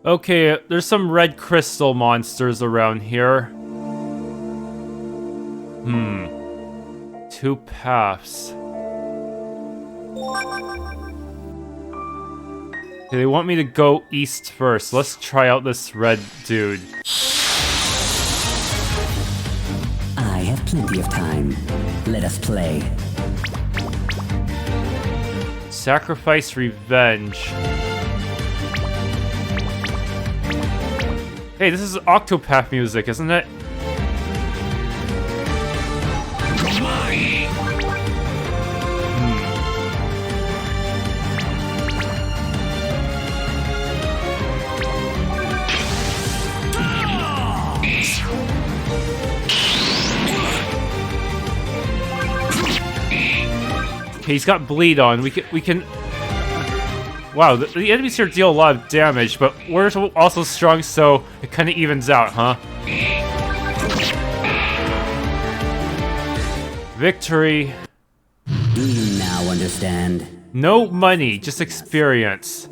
Okay, there's some red crystal monsters around here. Two paths. Okay, they want me to go east first. Let's try out this red dude. I have plenty of time. Let us play. Sacrifice revenge. Hey, this is Octopath music, isn't it? Okay, he's got bleed on. We can. Wow, the enemies here deal a lot of damage, but we're also strong, so it kind of evens out, huh? Victory. Do you now understand? No money, just experience.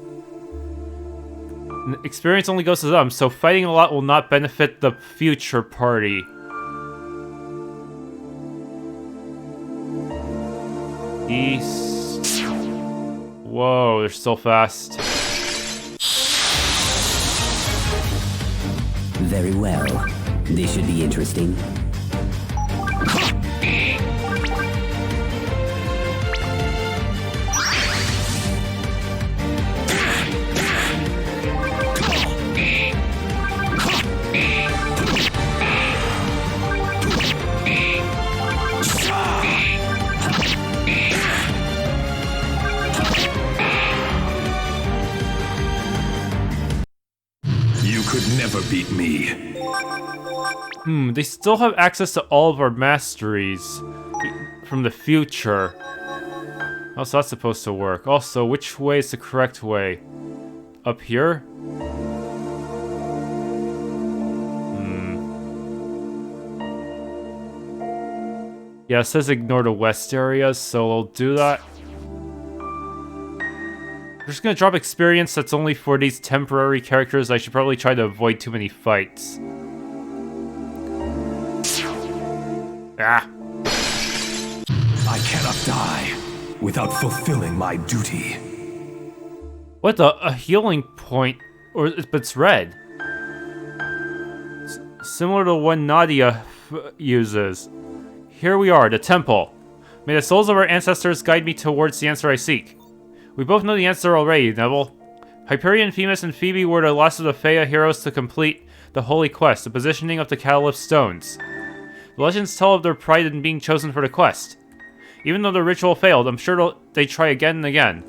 Experience only goes to them, so fighting a lot will not benefit the future party. East. Whoa, they're so fast. Very well. This should be interesting. Never beat me. They still have access to all of our masteries from the future. How's that supposed to work? Also, which way is the correct way? Up here? Yeah, it says ignore the west areas, so we'll do that. We're just gonna drop experience that's only for these temporary characters. I should probably try to avoid too many fights. Ah! I cannot die without fulfilling my duty. What the? A healing point? But it's red. Similar to one Nadia uses. Here we are, the temple. May the souls of our ancestors guide me towards the answer I seek. We both know the answer already, Neval. Hyperion, Themis, and Phoebe were the last of the Theia heroes to complete the Holy Quest, the positioning of the Catalyst Stones. The legends tell of their pride in being chosen for the quest. Even though the ritual failed, I'm sure they try again and again.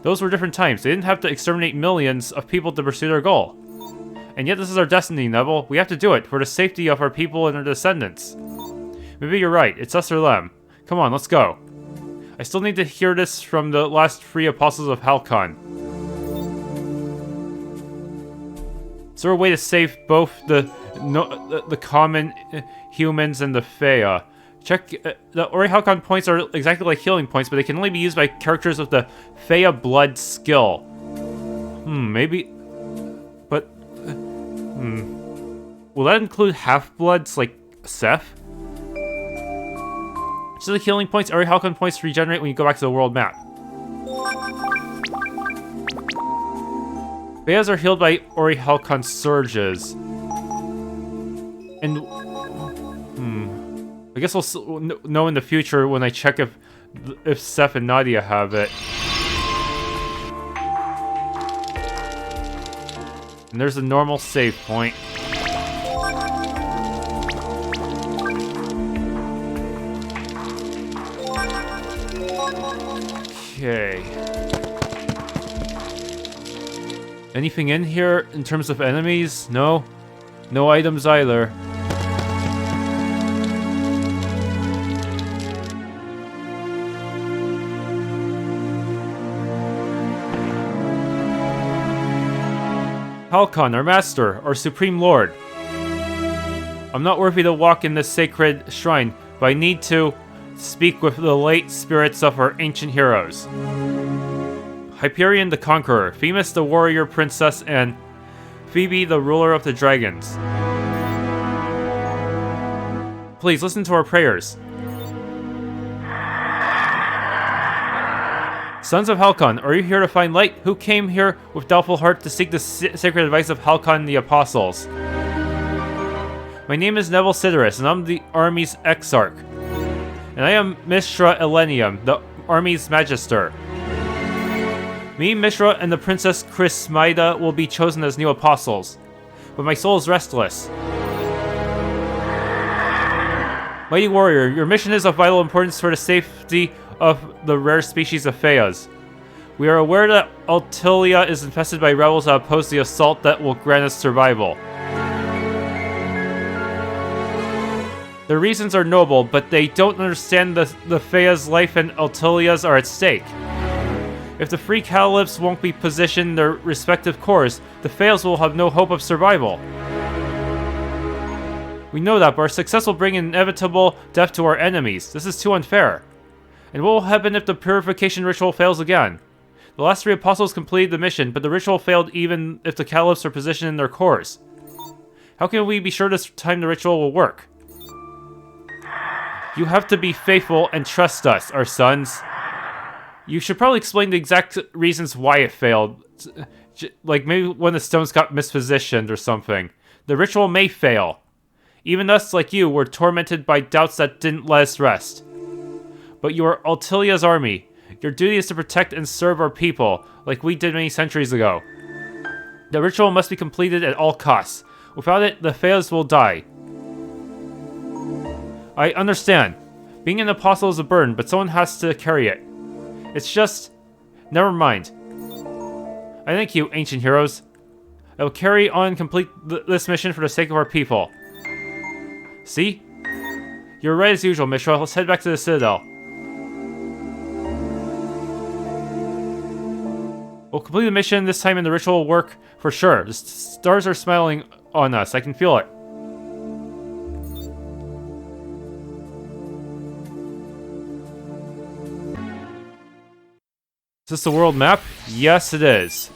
Those were different times. They didn't have to exterminate millions of people to pursue their goal. And yet this is our destiny, Neval. We have to do it, for the safety of our people and their descendants. Maybe you're right. It's us or them. Come on, let's go. I still need to hear this from the last 3 apostles of Orihalcon. Is there a way to save both the common humans and the Theia? Check, the Orihalcon points are exactly like healing points, but they can only be used by characters with the Theia blood skill. Maybe... But... Will that include half-bloods like Seth? So the healing points, Orihalcon points regenerate when you go back to the world map. Theias are healed by Orihalcon surges. And... I guess we'll know in the future when I check if Seth and Nadia have it. And there's a normal save point. Okay. Anything in here in terms of enemies? No? No items either. Orihalcon, our master, our supreme lord. I'm not worthy to walk in this sacred shrine, but I need to speak with the late spirits of our ancient heroes. Hyperion the Conqueror, Themis the warrior princess, and Phoebe, the ruler of the dragons. Please listen to our prayers. Sons of Halcon, are you here to find light? Who came here with doubtful heart to seek the sacred advice of Halcon the Apostles? My name is Neval Sideris, and I'm the army's exarch. And I am Mishra Elenium, the army's magister. Me, Mishra, and the Princess Chrismaida will be chosen as new apostles. But my soul is restless. Mighty warrior, your mission is of vital importance for the safety of the rare species of Theias. We are aware that Altilliah is infested by rebels that oppose the assault that will grant us survival. Their reasons are noble, but they don't understand the Theia's life and Altillah's are at stake. If the free caliphs won't be positioned in their respective cores, the Theias will have no hope of survival. We know that, but our success will bring inevitable death to our enemies. This is too unfair. And what will happen if the purification ritual fails again? The last 3 apostles completed the mission, but the ritual failed even if the caliphs are positioned in their cores. How can we be sure this time the ritual will work? You have to be faithful and trust us, our sons. You should probably explain the exact reasons why it failed. Like maybe when the stones got mispositioned or something. The ritual may fail. Even us, like you, were tormented by doubts that didn't let us rest. But you are Altillah's army. Your duty is to protect and serve our people, like we did many centuries ago. The ritual must be completed at all costs. Without it, the Theias will die. I understand. Being an apostle is a burden, but someone has to carry it. It's just... never mind. I thank you, ancient heroes. I will carry on and complete this mission for the sake of our people. See? You're right as usual, Mishra. Let's head back to the Citadel. We'll complete the mission this time and the ritual will work for sure. The stars are smiling on us. I can feel it. Is this the world map? Yes, it is.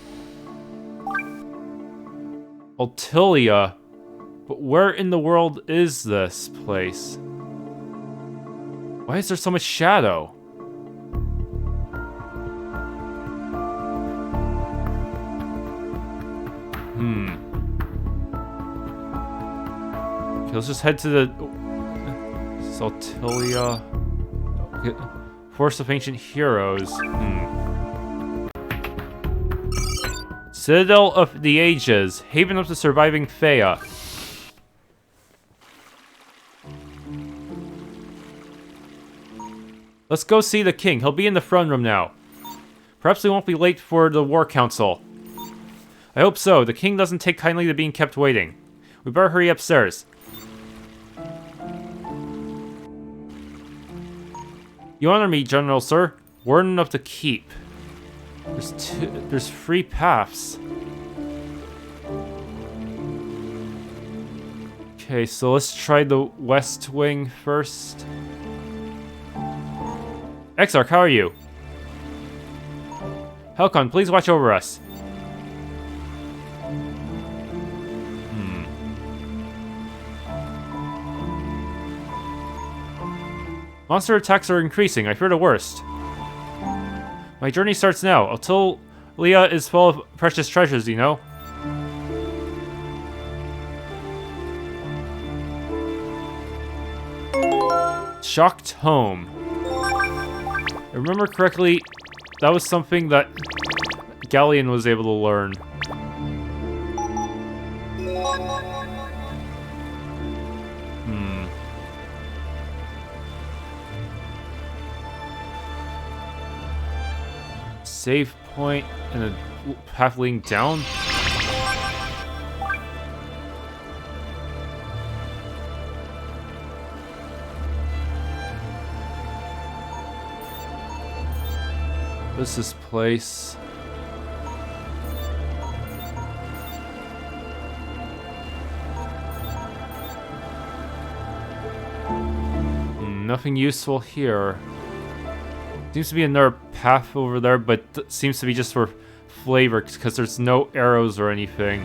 Altilliah. But where in the world is this place? Why is there so much shadow? Okay, let's just head to the... This is Altilliah. Okay. Force of Ancient Heroes. Citadel of the Ages. Haven of the surviving Theia. Let's go see the king. He'll be in the throne room now. Perhaps we won't be late for the war council. I hope so. The king doesn't take kindly to being kept waiting. We better hurry upstairs. You honor me, General Sir. Warden of the Keep. There's 3 paths. Okay, so let's try the west wing first. Exarch, how are you? Halcon, please watch over us. Monster attacks are increasing. I fear the worst. My journey starts now. Altilliah is full of precious treasures, you know. Shocked home. If I remember correctly, that was something that Galleon was able to learn. Save point and a path leading down. What's this place? Nothing useful here. Seems to be another path over there, but seems to be just for flavor because there's no arrows or anything.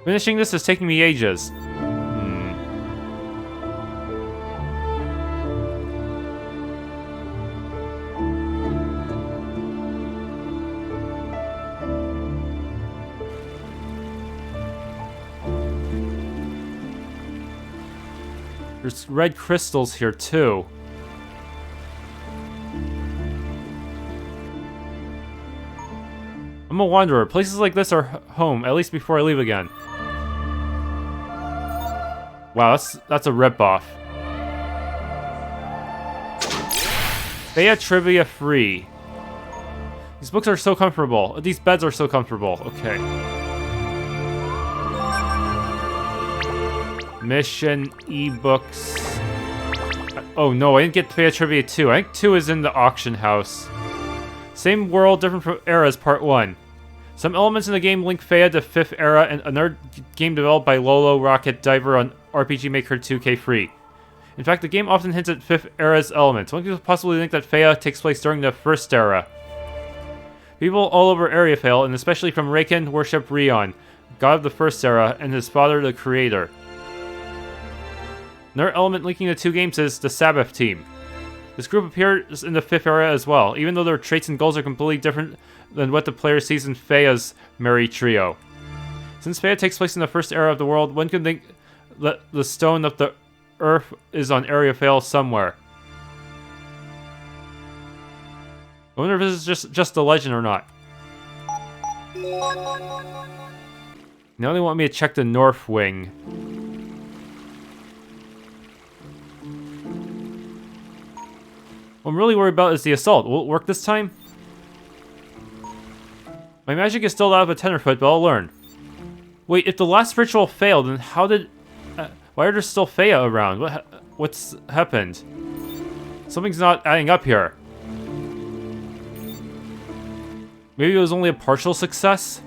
Finishing this is taking me ages. There's red crystals here too. I'm a wanderer. Places like this are home, at least before I leave again. Wow, that's a ripoff. Theia trivia free. These books are so comfortable. These beds are so comfortable. Okay. Mission, ebooks. Oh no, I didn't get Theia trivia 2. I think 2 is in the auction house. Same world, different eras, part 1. Some elements in the game link Theia to 5th era and another game developed by LolloRocketDiver on RPG Maker 2K free. In fact, the game often hints at 5th era's elements. One could possibly think that Theia takes place during the 1st era. People all over Ariathale, and especially from Reyel, worship Reyel, god of the 1st era, and his father, the creator. Another element linking the two games is the Sabbath team. This group appears in the 5th era as well, even though their traits and goals are completely different than what the player sees in Theia's merry trio. Since Theia takes place in the 1st era of the world, one could think that the stone of the earth is on Ariathale somewhere. I wonder if this is just a legend or not. Now they want me to check the north wing. What I'm really worried about is the assault. Will it work this time? My magic is still out of a tenderfoot, but I'll learn. Wait, if the last ritual failed, then how did... why are there still Theia around? What's happened? Something's not adding up here. Maybe it was only a partial success?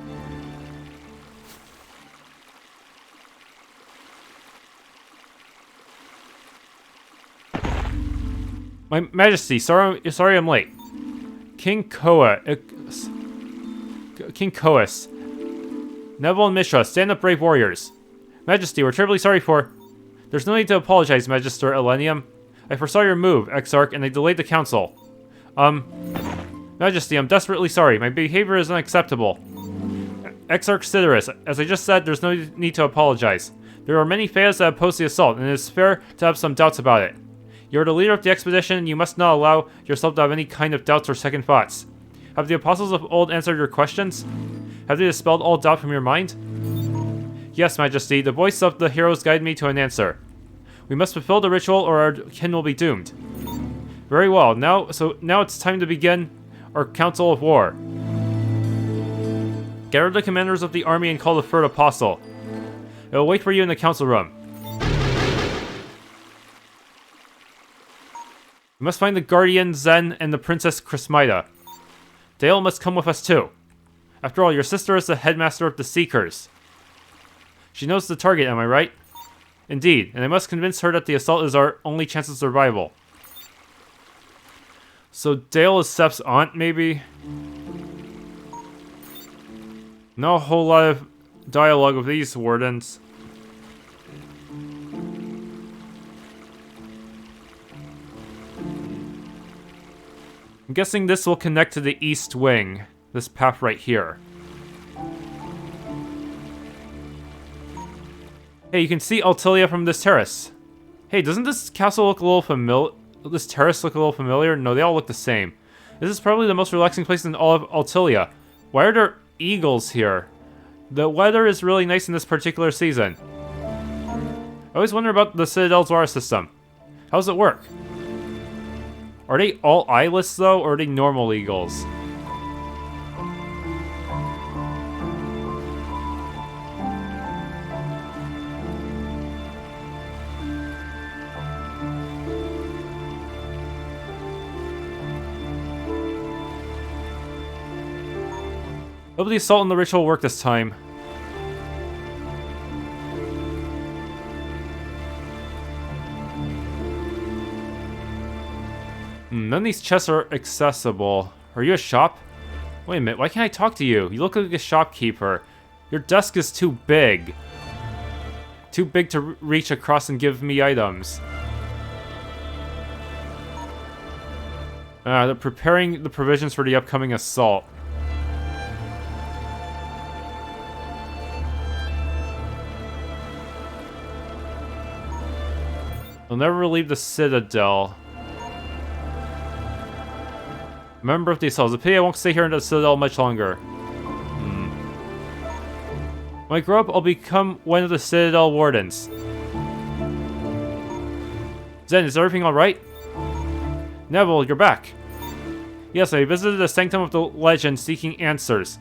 My Majesty, sorry I'm late. King Coas. Neval and Mishra, stand up, brave warriors. Majesty, we're terribly sorry for... There's no need to apologize, Magister Elenium. I foresaw your move, Exarch, and I delayed the council. Majesty, I'm desperately sorry. My behavior is unacceptable. Exarch Sideris, as I just said, there's no need to apologize. There are many Theias that oppose the assault, and it is fair to have some doubts about it. You are the leader of the expedition, and you must not allow yourself to have any kind of doubts or second thoughts. Have the apostles of old answered your questions? Have they dispelled all doubt from your mind? Yes, Majesty, the voice of the heroes guided me to an answer. We must fulfill the ritual or our kin will be doomed. Very well, now it's time to begin our council of war. Gather the commanders of the army and call the third apostle. It will wait for you in the council room. We must find the Guardian Zen and the Princess Chrismida. Dale must come with us too. After all, your sister is the headmaster of the Seekers. She knows the target, am I right? Indeed, and I must convince her that the assault is our only chance of survival. So Dale is Sep's aunt, maybe? Not a whole lot of dialogue with these wardens. I'm guessing this will connect to the east wing. This path right here. Hey, you can see Altilliah from this terrace. Hey, doesn't this castle look a little familiar? This terrace look a little familiar? No, they all look the same. This is probably the most relaxing place in all of Altilliah. Why are there eagles here? The weather is really nice in this particular season. I always wonder about the Citadel's water system. How does it work? Are they all eyeless though, or are they normal eagles? Hope the assault and the ritual work this time. None of these chests are accessible. Are you a shop? Wait a minute, why can't I talk to you? You look like a shopkeeper. Your desk is too big. Too big to reach across and give me items. They're preparing the provisions for the upcoming assault. They'll never leave the Citadel. Member of the assault. It's a pity I won't stay here in the Citadel much longer. When I grow up, I'll become one of the Citadel wardens. Zen, is everything alright? Neval, you're back. Yes, I visited the Sanctum of the Legend seeking answers.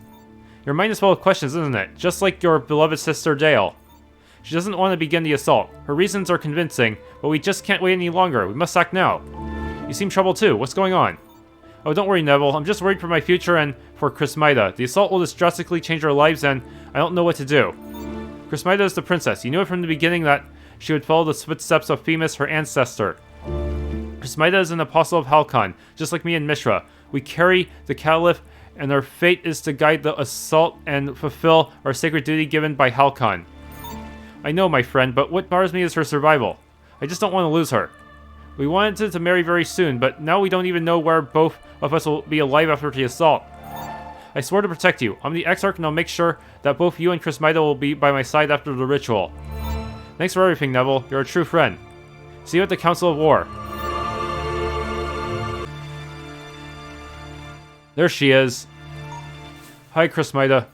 Your mind is full of questions, isn't it? Just like your beloved sister Dale. She doesn't want to begin the assault. Her reasons are convincing, but we just can't wait any longer. We must act now. You seem troubled too. What's going on? Oh, don't worry, Neval. I'm just worried for my future and for Chrismida. The assault will just drastically change our lives, and I don't know what to do. Chrismida is the princess. You knew it from the beginning that she would follow the footsteps of Themis, her ancestor. Chrismida is an apostle of Halcon, just like me and Mishra. We carry the Caliph, and our fate is to guide the assault and fulfill our sacred duty given by Halcon. I know, my friend, but what bothers me is her survival. I just don't want to lose her. We wanted to marry very soon, but now we don't even know where both of us will be alive after the assault. I swore to protect you. I'm the Exarch, and I'll make sure that both you and Chrismida will be by my side after the ritual. Thanks for everything, Neval. You're a true friend. See you at the Council of War. There she is. Hi, Chrismida.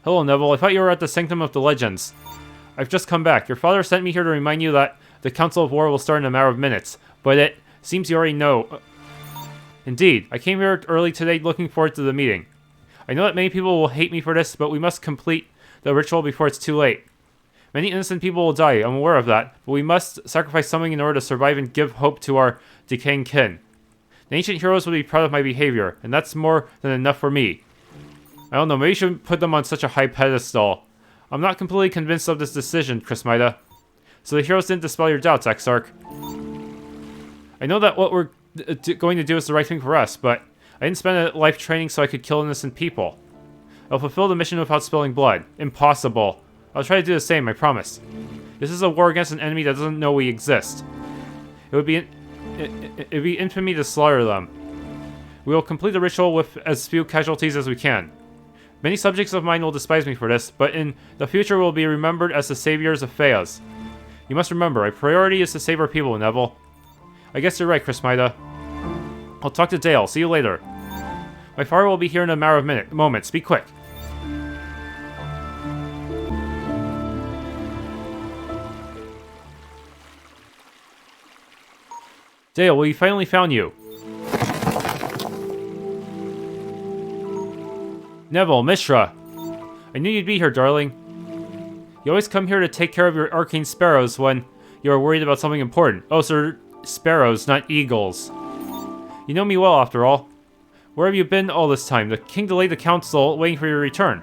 Hello, Neval. I thought you were at the Sanctum of the Legends. I've just come back. Your father sent me here to remind you that the Council of War will start in a matter of minutes, but it seems you already know. Indeed, I came here early today looking forward to the meeting. I know that many people will hate me for this, but we must complete the ritual before it's too late. Many innocent people will die, I'm aware of that, but we must sacrifice something in order to survive and give hope to our decaying kin. The ancient heroes will be proud of my behavior, and that's more than enough for me. I don't know, maybe you shouldn't put them on such a high pedestal. I'm not completely convinced of this decision, Chrismida. So the heroes didn't dispel your doubts, Exarch. I know that what we're going to do is the right thing for us, but I didn't spend a life training so I could kill innocent people. I'll fulfill the mission without spilling blood. Impossible. I'll try to do the same, I promise. This is a war against an enemy that doesn't know we exist. It would be infamy to slaughter them. We will complete the ritual with as few casualties as we can. Many subjects of mine will despise me for this, but in the future will be remembered as the saviors of Theias. You must remember, our priority is to save our people, Neval. I guess you're right, Chrismida. I'll talk to Dale. See you later. My father will be here in a matter of moments. Be quick. Dale, we finally found you. Neval, Mishra. I knew you'd be here, darling. You always come here to take care of your arcane sparrows when you are worried about something important. Oh, sir, sparrows, not eagles. You know me well, after all. Where have you been all this time? The king delayed the council, waiting for your return.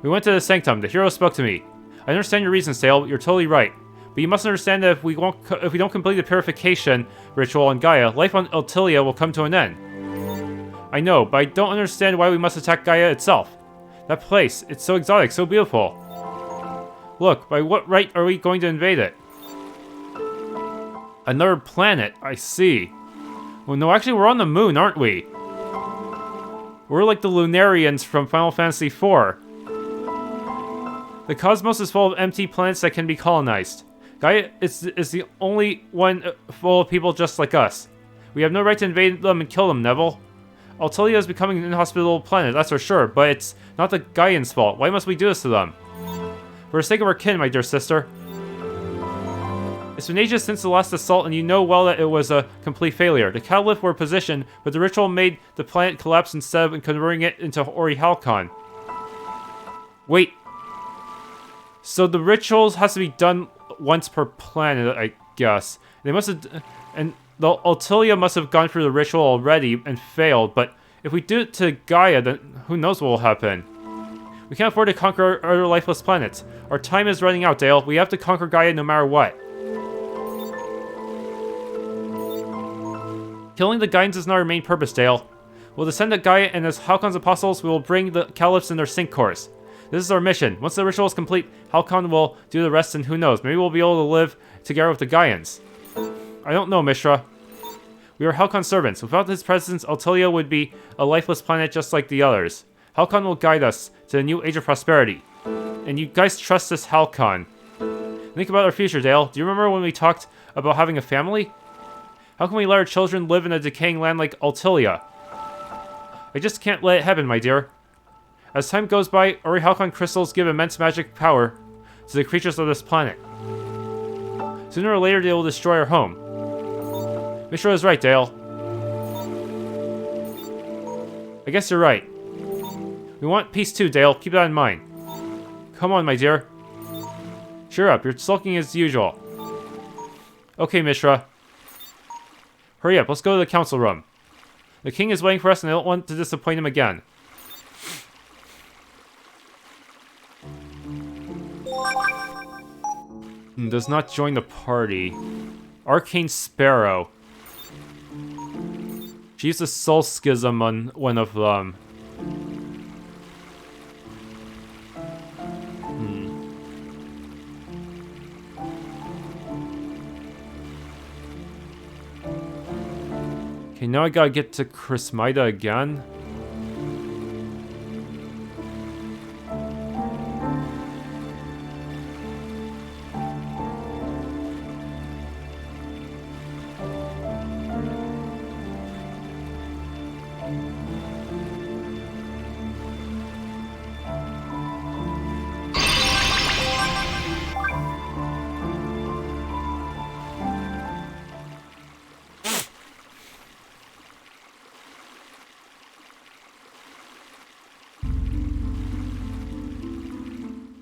We went to the sanctum. The hero spoke to me. I understand your reasons, Dale. You're totally right. But you must understand that if we don't complete the purification ritual on Gaia, life on Altilliah will come to an end. I know, but I don't understand why we must attack Gaia itself. That place, it's so exotic, so beautiful. Look, by what right are we going to invade it? Another planet, I see. Well, no, actually, we're on the moon, aren't we? We're like the Lunarians from Final Fantasy IV. The cosmos is full of empty planets that can be colonized. Gaia is the only one full of people just like us. We have no right to invade them and kill them, Neval. Altilliah is becoming an inhospitable planet, that's for sure, but it's not the Gaians' fault. Why must we do this to them? For the sake of our kin, my dear sister. It's been ages since the last assault, and you know well that it was a complete failure. The Caliph were positioned, but the ritual made the planet collapse instead of converting it into Orihalcon. Wait. So the rituals has to be done once per planet, I guess. They must have... And the Altilliah must have gone through the ritual already and failed, but if we do it to Gaia, then who knows what will happen. We can't afford to conquer other lifeless planets. Our time is running out, Dale. We have to conquer Gaia no matter what. Killing the Gaians is not our main purpose, Dale. We'll descend to Gaia, and as Halcon's apostles, we will bring the Caliphs in their sync course. This is our mission. Once the ritual is complete, Halcon will do the rest, and who knows, maybe we'll be able to live together with the Gaians. I don't know, Mishra. We are Halcon's servants. Without his presence, Altilliah would be a lifeless planet just like the others. Halcon will guide us to the new age of prosperity. And you guys trust this Halcon. Think about our future, Dale. Do you remember when we talked about having a family? How can we let our children live in a decaying land like Altilliah? I just can't let it happen, my dear. As time goes by, Orihalcon crystals give immense magic power to the creatures of this planet. Sooner or later, they will destroy our home. Mishra is right, Dale. I guess you're right. We want peace too, Dale. Keep that in mind. Come on, my dear. Cheer up. You're sulking as usual. Okay, Mishra. Hurry up. Let's go to the council room. The king is waiting for us, and I don't want to disappoint him again. Does not join the party. Arcane Sparrow. She used a soul schism on one of them. Okay, now I gotta get to Chrismida again.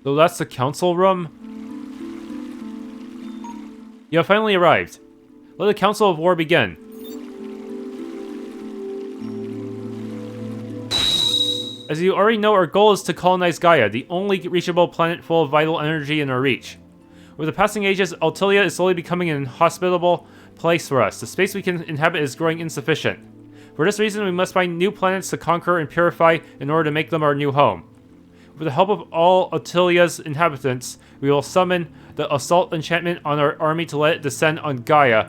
So that's the council room? You have finally arrived. Let the Council of War begin. As you already know, our goal is to colonize Gaia, the only reachable planet full of vital energy in our reach. With the passing ages, Altilliah is slowly becoming an inhospitable place for us. The space we can inhabit is growing insufficient. For this reason, we must find new planets to conquer and purify in order to make them our new home. With the help of all Altillah's inhabitants, we will summon the assault enchantment on our army to let it descend on Gaia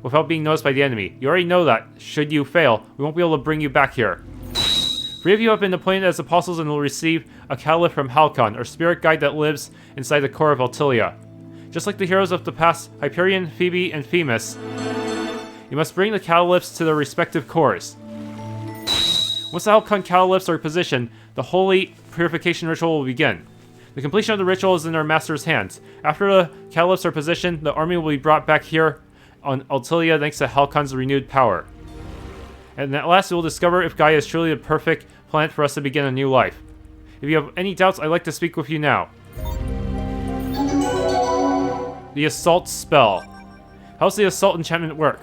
without being noticed by the enemy. You already know that, should you fail, we won't be able to bring you back here. 3 of you have been appointed as apostles and will receive a catalyst from Halcon, our spirit guide that lives inside the core of Altilliah. Just like the heroes of the past, Hyperion, Phoebe, and Themis, you must bring the catalysts to their respective cores. Once the Halcon catalysts are positioned, the holy purification ritual will begin. The completion of the ritual is in our master's hands. After the catalysts are positioned, the army will be brought back here on Altilliah thanks to Halcon's renewed power. And at last we will discover if Gaia is truly the perfect planet for us to begin a new life. If you have any doubts, I'd like to speak with you now. The Assault Spell. How does the Assault enchantment work?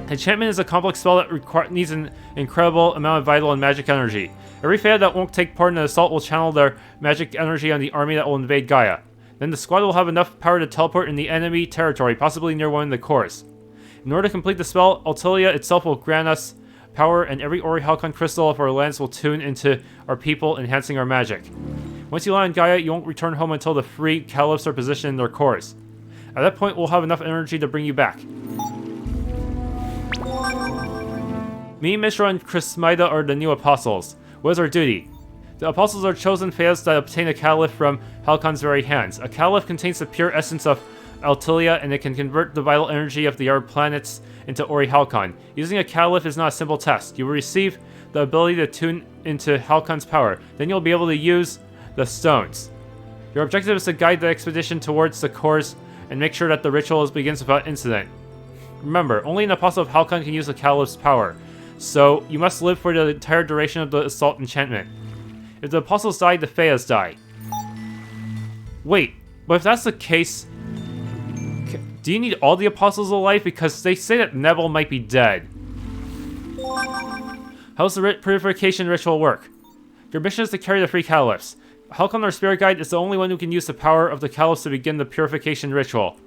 Enchantment is a complex spell that needs an incredible amount of vital and magic energy. Every Theia that won't take part in the assault will channel their magic energy on the army that will invade Gaia. Then the squad will have enough power to teleport in the enemy territory, possibly near one of the cores. In order to complete the spell, Altilliah itself will grant us power, and every Orihalcon crystal of our lands will tune into our people, enhancing our magic. Once you land on Gaia, you won't return home until the 3 catalysts are positioned in their cores. At that point, we'll have enough energy to bring you back. Me, Mishra, and Chrismida are the new apostles. What is our duty? The apostles are chosen Theias that obtain a catalyst from Halcon's very hands. A catalyst contains the pure essence of Altilliah, and it can convert the vital energy of the other planets into Orihalcon. Using a catalyst is not a simple task. You will receive the ability to tune into Halcon's power. Then you'll be able to use the stones. Your objective is to guide the expedition towards the cores and make sure that the ritual begins without incident. Remember, only an apostle of Halcon can use the catalyst's power, so you must live for the entire duration of the assault enchantment. If the apostles die, the Theias die. Wait, but if that's the case, do you need all the apostles alive? Because they say that Neval might be dead. How does the purification ritual work? Your mission is to carry the 3 catalysts. Halcon, our spirit guide, is the only one who can use the power of the catalyst to begin the purification ritual.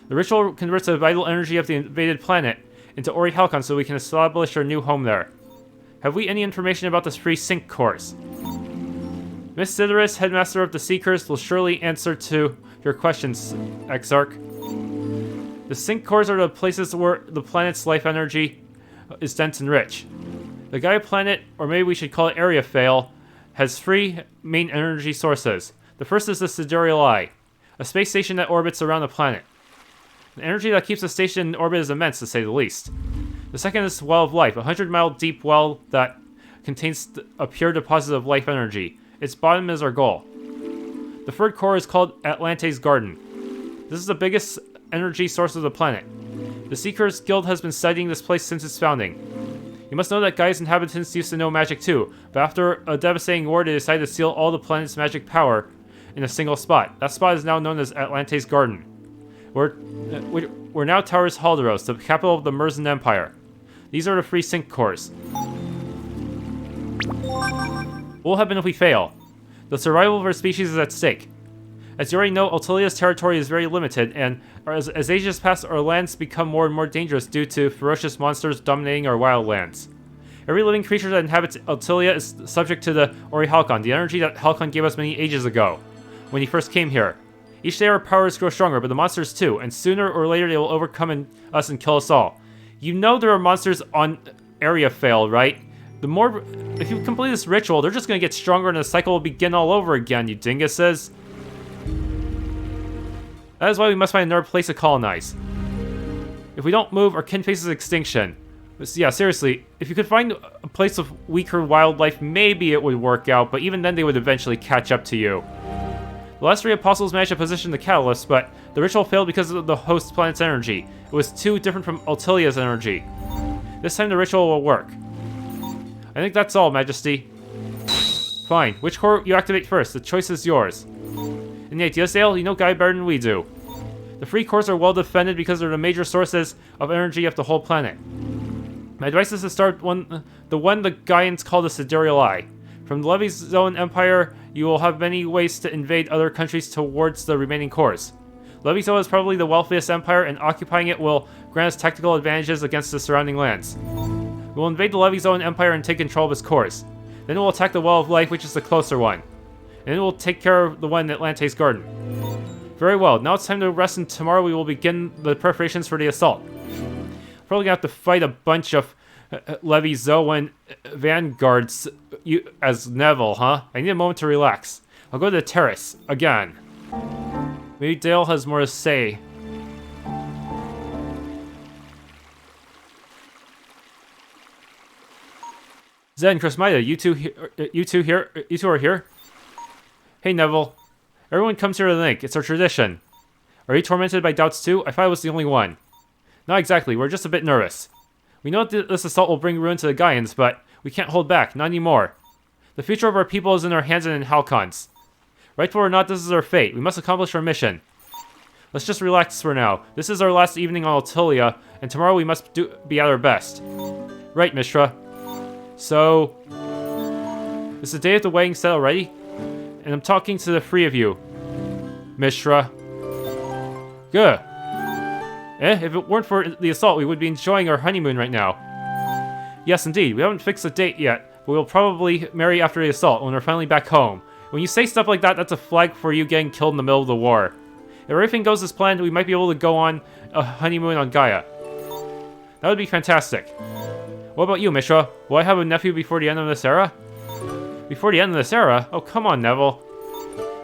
The ritual converts the vital energy of the invaded planet into Orihalcon so we can establish our new home there. Have we any information about the 3 sync cores? Miss Sideris, headmaster of the Seekers, will surely answer to your questions, Exarch. The sink cores are the places where the planet's life energy is dense and rich. The Gaia planet, or maybe we should call it Ariathale, has three main energy sources. The first is the Citadel, a space station that orbits around the planet. The energy that keeps the station in orbit is immense, to say the least. The second is Well of Life, a 100-mile deep well that contains a pure deposit of life energy. Its bottom is our goal. The third core is called Atlante's Garden. This is the biggest energy source of the planet. The Seekers Guild has been studying this place since its founding. You must know that Gaia's inhabitants used to know magic too, but after a devastating war they decided to seal all the planet's magic power in a single spot. That spot is now known as Atlante's Garden. Where now towers Halderos, the capital of the Merzen Empire. These are the three sink cores. What will happen if we fail? The survival of our species is at stake. As you already know, Altillaiah's territory is very limited, and as ages pass, our lands become more and more dangerous due to ferocious monsters dominating our wildlands. Every living creature that inhabits Altilliah is subject to the Orihalcon, the energy that Halcon gave us many ages ago, when he first came here. Each day our powers grow stronger, but the monsters too, and sooner or later they will overcome us and kill us all. You know there are monsters on Ariathale, right? If you complete this ritual, they're just gonna get stronger and the cycle will begin all over again, you dinguses. That is why we must find another place to colonize. If we don't move, our kin faces extinction. But yeah, seriously, if you could find a place with weaker wildlife, maybe it would work out, but even then they would eventually catch up to you. The last three apostles managed to position the catalyst, but the ritual failed because of the host planet's energy. It was too different from Altillaiah's energy. This time the ritual will work. I think that's all, Majesty. Fine. Which core you activate first? The choice is yours. In Ariathale, you know Gaia better than we do. The three cores are well defended because they're the major sources of energy of the whole planet. My advice is to start the one the Gaians call the Sideris. From the Levy's Zone Empire, you will have many ways to invade other countries towards the remaining cores. Levy's Zone is probably the wealthiest empire, and occupying it will grant us tactical advantages against the surrounding lands. We will invade the Levy's Zone Empire and take control of its cores. Then we'll attack the Well of Life, which is the closer one. And then we'll take care of the one in Atlante's Garden. Very well, now it's time to rest, and tomorrow we will begin the preparations for the assault. Probably gonna have to fight a bunch of Levy Zoan vanguards as Neval, huh? I need a moment to relax. I'll go to the terrace again. Maybe Dale has more to say. Zen, Chrismida, you two are here? Hey, Neval. Everyone comes here to think. It's our tradition. Are you tormented by doubts too? I thought I was the only one. Not exactly. We're just a bit nervous. We know that this assault will bring ruin to the Gaians, but we can't hold back. Not anymore. The future of our people is in our hands and in Halcon's. Rightful or not, this is our fate. We must accomplish our mission. Let's just relax for now. This is our last evening on Altilliah, and tomorrow we must be at our best. Right, Mishra. So, is the day of the wedding set already? And I'm talking to the three of you. Mishra. Good. If it weren't for the assault, we would be enjoying our honeymoon right now. Yes, indeed. We haven't fixed a date yet, but we'll probably marry after the assault when we're finally back home. When you say stuff like that, that's a flag for you getting killed in the middle of the war. If everything goes as planned, we might be able to go on a honeymoon on Gaia. That would be fantastic. What about you, Mishra? Will I have a nephew before the end of this era? Before the end of this era? Oh, come on, Neval.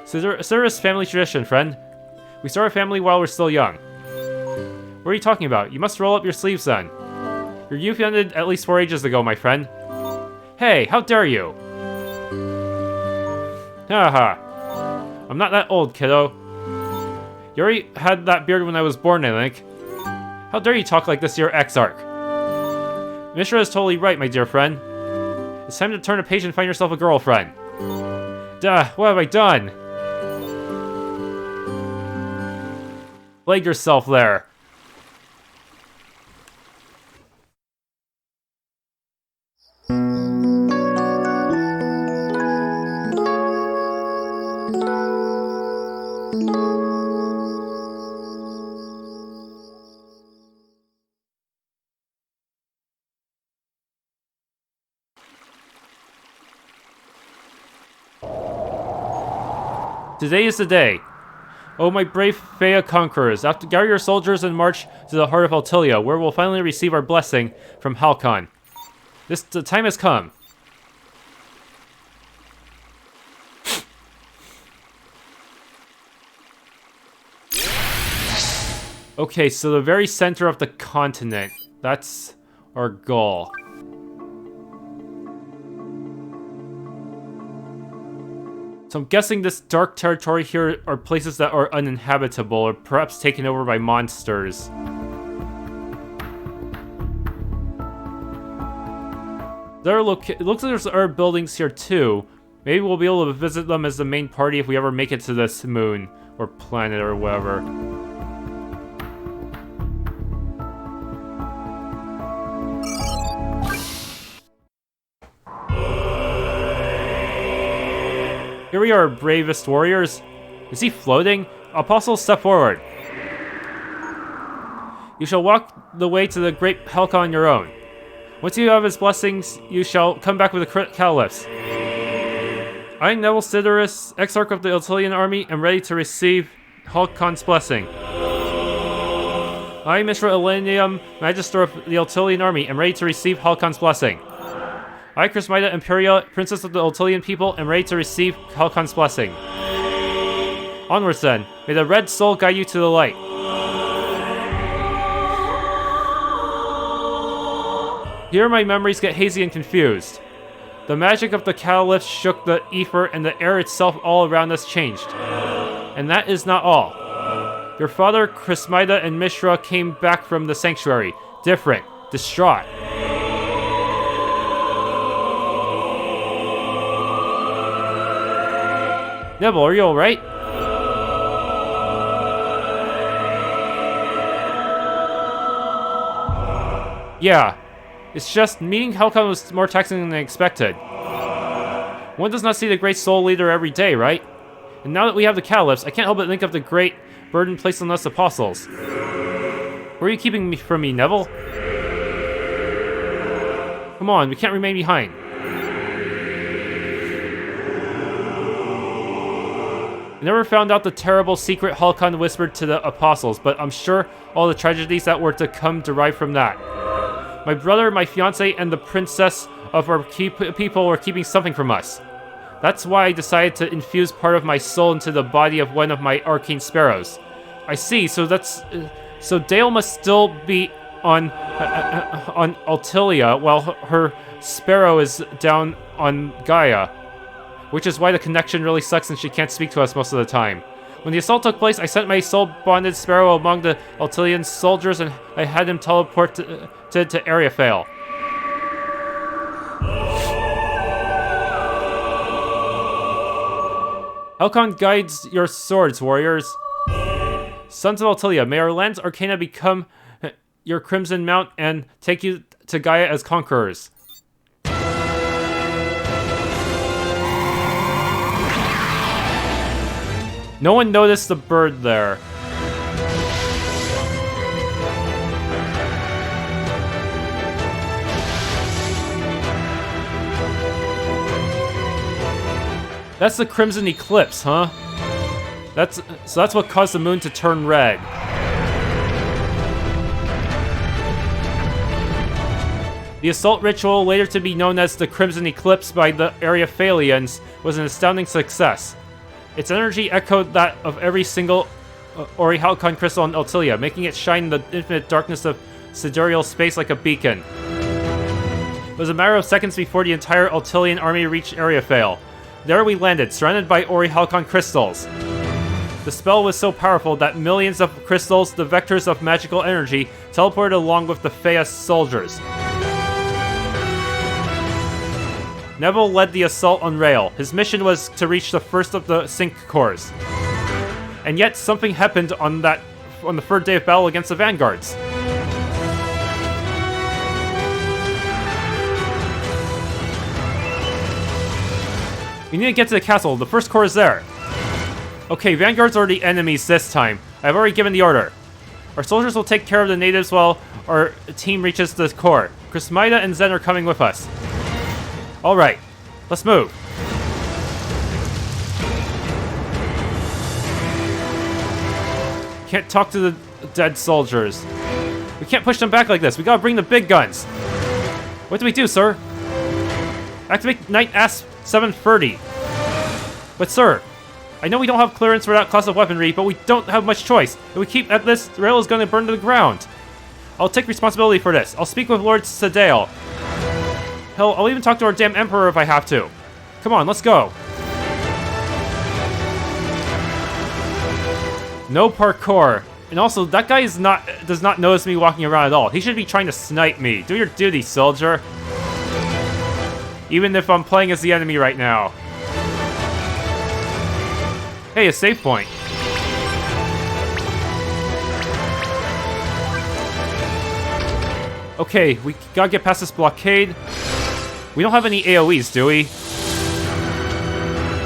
Sideris family tradition, friend. We start a family while we're still young. What are you talking about? You must roll up your sleeves then. Your youth ended at least 4 ages ago, my friend. Hey, how dare you? Haha. I'm not that old, kiddo. You already had that beard when I was born, I think. How dare you talk like this to your exarch? Mishra is totally right, my dear friend. It's time to turn a page and find yourself a girlfriend. Duh, what have I done? Blade yourself there. Today is the day. Oh, my brave Theia conquerors, after gather your soldiers and march to the heart of Altilliah, where we'll finally receive our blessing from Orihalcon. The time has come. Okay, so the very center of the continent. That's our goal. So I'm guessing this dark territory here are places that are uninhabitable or perhaps taken over by monsters. It looks like there's other buildings here too. Maybe we'll be able to visit them as the main party if we ever make it to this moon or planet or whatever. Here we are, bravest warriors. Is he floating? Apostles, step forward. You shall walk the way to the great Orihalcon on your own. Once you have his blessings, you shall come back with a Eclipse. I am Neval Sideris, Exarch of the Altilliah army, am ready to receive Orihalcon's blessing. I am Mishra Elenium, Magister of the Altilliah army, am ready to receive Orihalcon's blessing. I, Crismida Imperia, Princess of the Altilliah people, am ready to receive Orihalcon's blessing. Onwards then, may the red soul guide you to the light. Here my memories get hazy and confused. The magic of the Eclipse shook the ether and the air itself all around us changed. And that is not all. Your father, Crismida and Mishra came back from the sanctuary, different, distraught. Neval, are you alright? Yeah. It's just, meeting Orihalcon was more taxing than I expected. One does not see the great soul leader every day, right? And now that we have the Eclipse, I can't help but think of the great burden placed on us apostles. Where are you keeping from me, Neval? Come on, we can't remain behind. I never found out the terrible secret Orihalcon whispered to the apostles, but I'm sure all the tragedies that were to come derived from that. My brother, my fiancé, and the princess of our people were keeping something from us. That's why I decided to infuse part of my soul into the body of one of my arcane sparrows. I see, so Dale must still be on Altilliah while her sparrow is down on Gaia. Which is why the connection really sucks and she can't speak to us most of the time. When the assault took place, I sent my soul-bonded sparrow among the Altillian soldiers and I had him teleport to Ariathale. Orihalcon guides your swords, warriors. Sons of Altilliah, may our land's arcana become your crimson mount and take you to Gaia as conquerors. No one noticed the bird there. That's the Crimson Eclipse, huh? That's what caused the moon to turn red. The assault ritual, later to be known as the Crimson Eclipse by the Ariathalians, was an astounding success. Its energy echoed that of every single Orihalcon crystal on Altilliah, making it shine in the infinite darkness of sidereal space like a beacon. It was a matter of seconds before the entire Altillian army reached Ariathale. There we landed, surrounded by Orihalcon crystals. The spell was so powerful that millions of crystals, the vectors of magical energy, teleported along with the Theia soldiers. Neval led the assault on Reyel. His mission was to reach the first of the sync cores. And yet something happened on the third day of battle against the vanguards. We need to get to the castle. The first core is there. Okay, vanguards are the enemies this time. I've already given the order. Our soldiers will take care of the natives while our team reaches the core. Crismida and Zen are coming with us. Alright, let's move. Can't talk to the dead soldiers. We can't push them back like this. We gotta bring the big guns. What do we do, sir? Activate Knight Asp 730. But sir, I know we don't have clearance for that class of weaponry, but we don't have much choice. If we keep at this, Reyel is gonna burn to the ground. I'll take responsibility for this. I'll speak with Lord Citadel. Hell, I'll even talk to our damn Emperor if I have to. Come on, let's go. No parkour. And also, that guy does not notice me walking around at all. He should be trying to snipe me. Do your duty, soldier. Even if I'm playing as the enemy right now. Hey, a save point. Okay, we gotta get past this blockade. We don't have any AoEs, do we?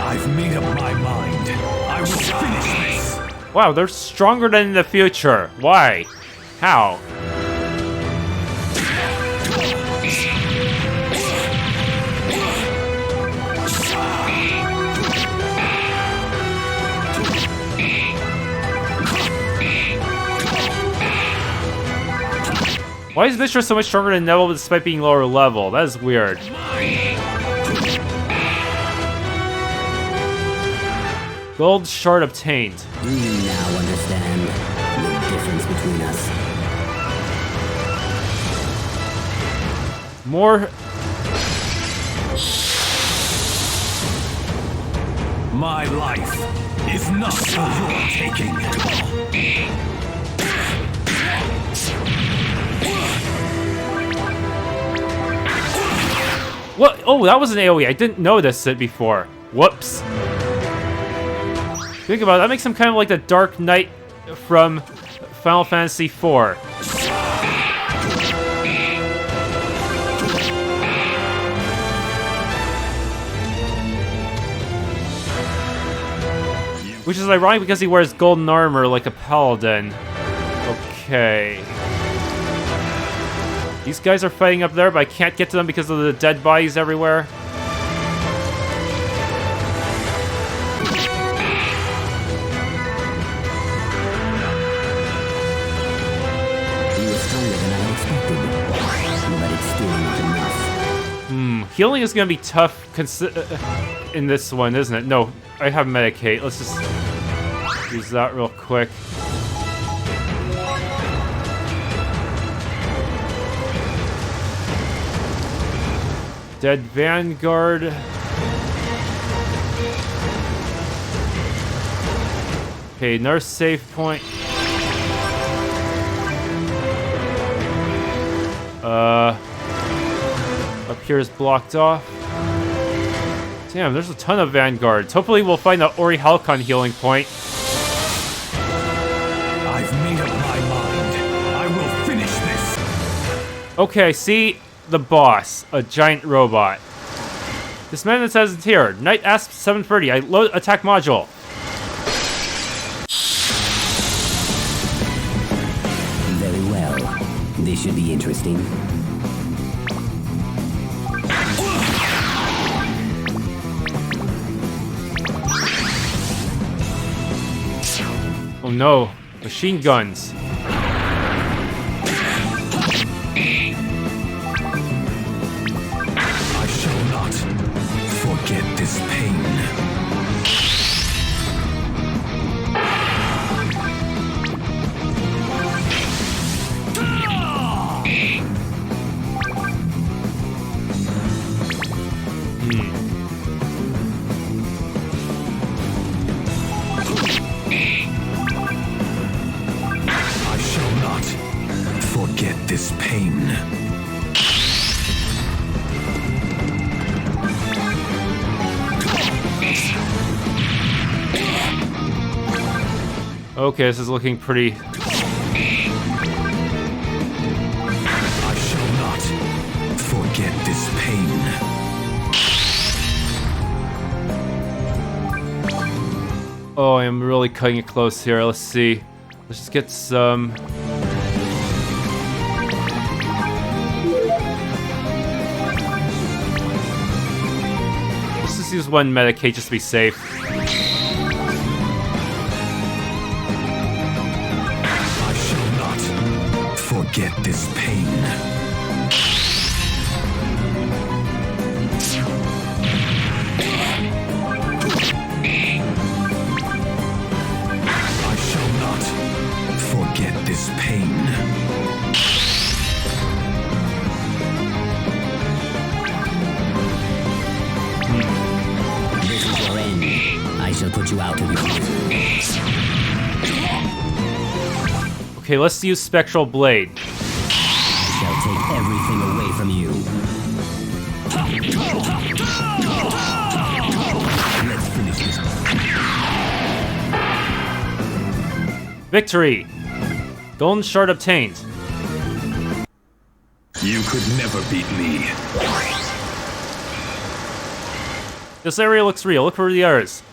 I've made up my mind. I will finish this. Wow, they're stronger than in the future. Why? How? Why is Mishra so much stronger than Neval despite being lower level? That is weird. Gold shard obtained. Do you now understand the difference between us? More. My life is not for your taking. What? Oh, that was an AoE. I didn't notice it before. Whoops. Think about it. That makes him kind of like the Dark Knight from Final Fantasy IV. Which is ironic because he wears golden armor like a paladin. Okay. These guys are fighting up there, but I can't get to them because of the dead bodies everywhere. You were stronger than I expected, but it's still not enough. Healing is gonna be tough in this one, isn't it? No, I have Medicate. Let's just use that real quick. Dead Vanguard. Okay, nurse save point. Up here is blocked off. Damn, there's a ton of Vanguards. Hopefully we'll find the Orihalcon healing point. I've made up my mind. I will finish this. Okay, see the boss, a giant robot. This man that says it's here. Knight Asp 730. I load attack module. Very well. This should be interesting. Oh no, machine guns. Forget this pain. I shall not forget this pain. Okay, this is looking pretty... I shall not forget this pain. Oh, I am really cutting it close here. Let's see. Let's just get some... Let's just use one Medicate just to be safe. forget this pain. I shall not forget this pain. This is your end. I shall put you out of your misery. Okay, let's use Spectral Blade. I shall take everything away from you. Let's finish this. Victory! Golden Shard obtained. You could never beat me. This area looks real. Look for the others.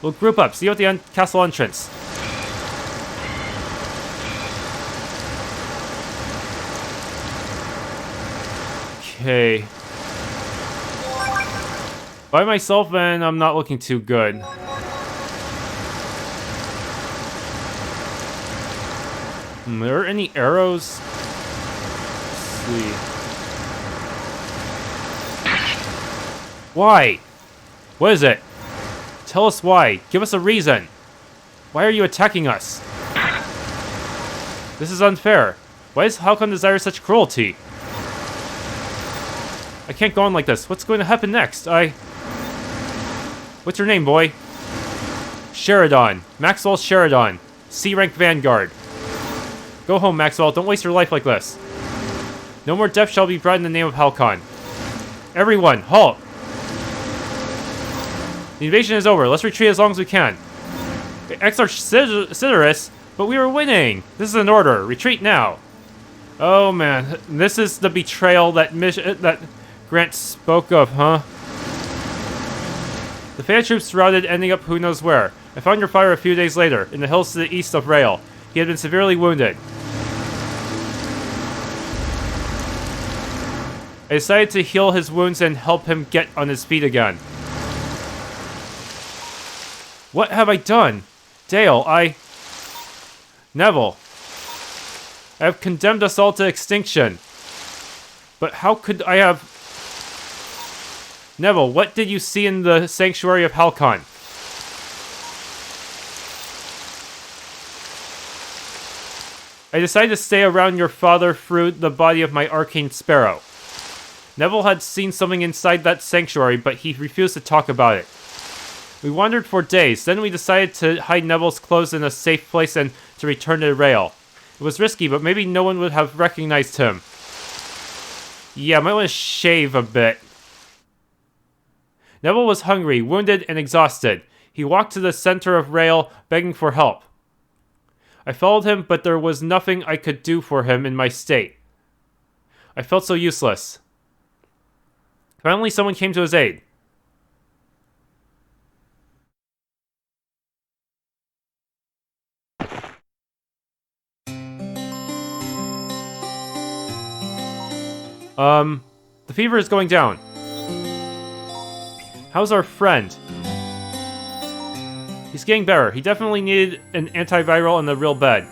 We'll group up. See you at the castle entrance. Okay. By myself, and I'm not looking too good. Are there any arrows? Let's see. Why? What is it? Tell us why. Give us a reason. Why are you attacking us? This is unfair. Why does Orihalcon desire such cruelty? I can't go on like this. What's going to happen next? What's your name, boy? Sheridan. Maxwell Sheridan. C-rank Vanguard. Go home, Maxwell. Don't waste your life like this. No more death shall be brought in the name of Orihalcon. Everyone, halt! The invasion is over. Let's retreat as long as we can. Exarch Sideris, but we were winning. This is an order. Retreat now. Oh man, this is the betrayal that Grant spoke of, huh? The Theia troops routed, ending up who knows where. I found your father a few days later, in the hills to the east of Reyel. He had been severely wounded. I decided to heal his wounds and help him get on his feet again. What have I done? Dale, Neval. I have condemned us all to extinction. But how could I have... Neval, what did you see in the sanctuary of Orihalcon? I decided to stay around your father through the body of my arcane sparrow. Neval had seen something inside that sanctuary, but he refused to talk about it. We wandered for days, then we decided to hide Neval's clothes in a safe place and to return to Reyel. It was risky, but maybe no one would have recognized him. Yeah, I might want to shave a bit. Neval was hungry, wounded, and exhausted. He walked to the center of Reyel, begging for help. I followed him, but there was nothing I could do for him in my state. I felt so useless. Finally, someone came to his aid. The fever is going down. How's our friend? He's getting better. He definitely needed an antiviral in the real bed.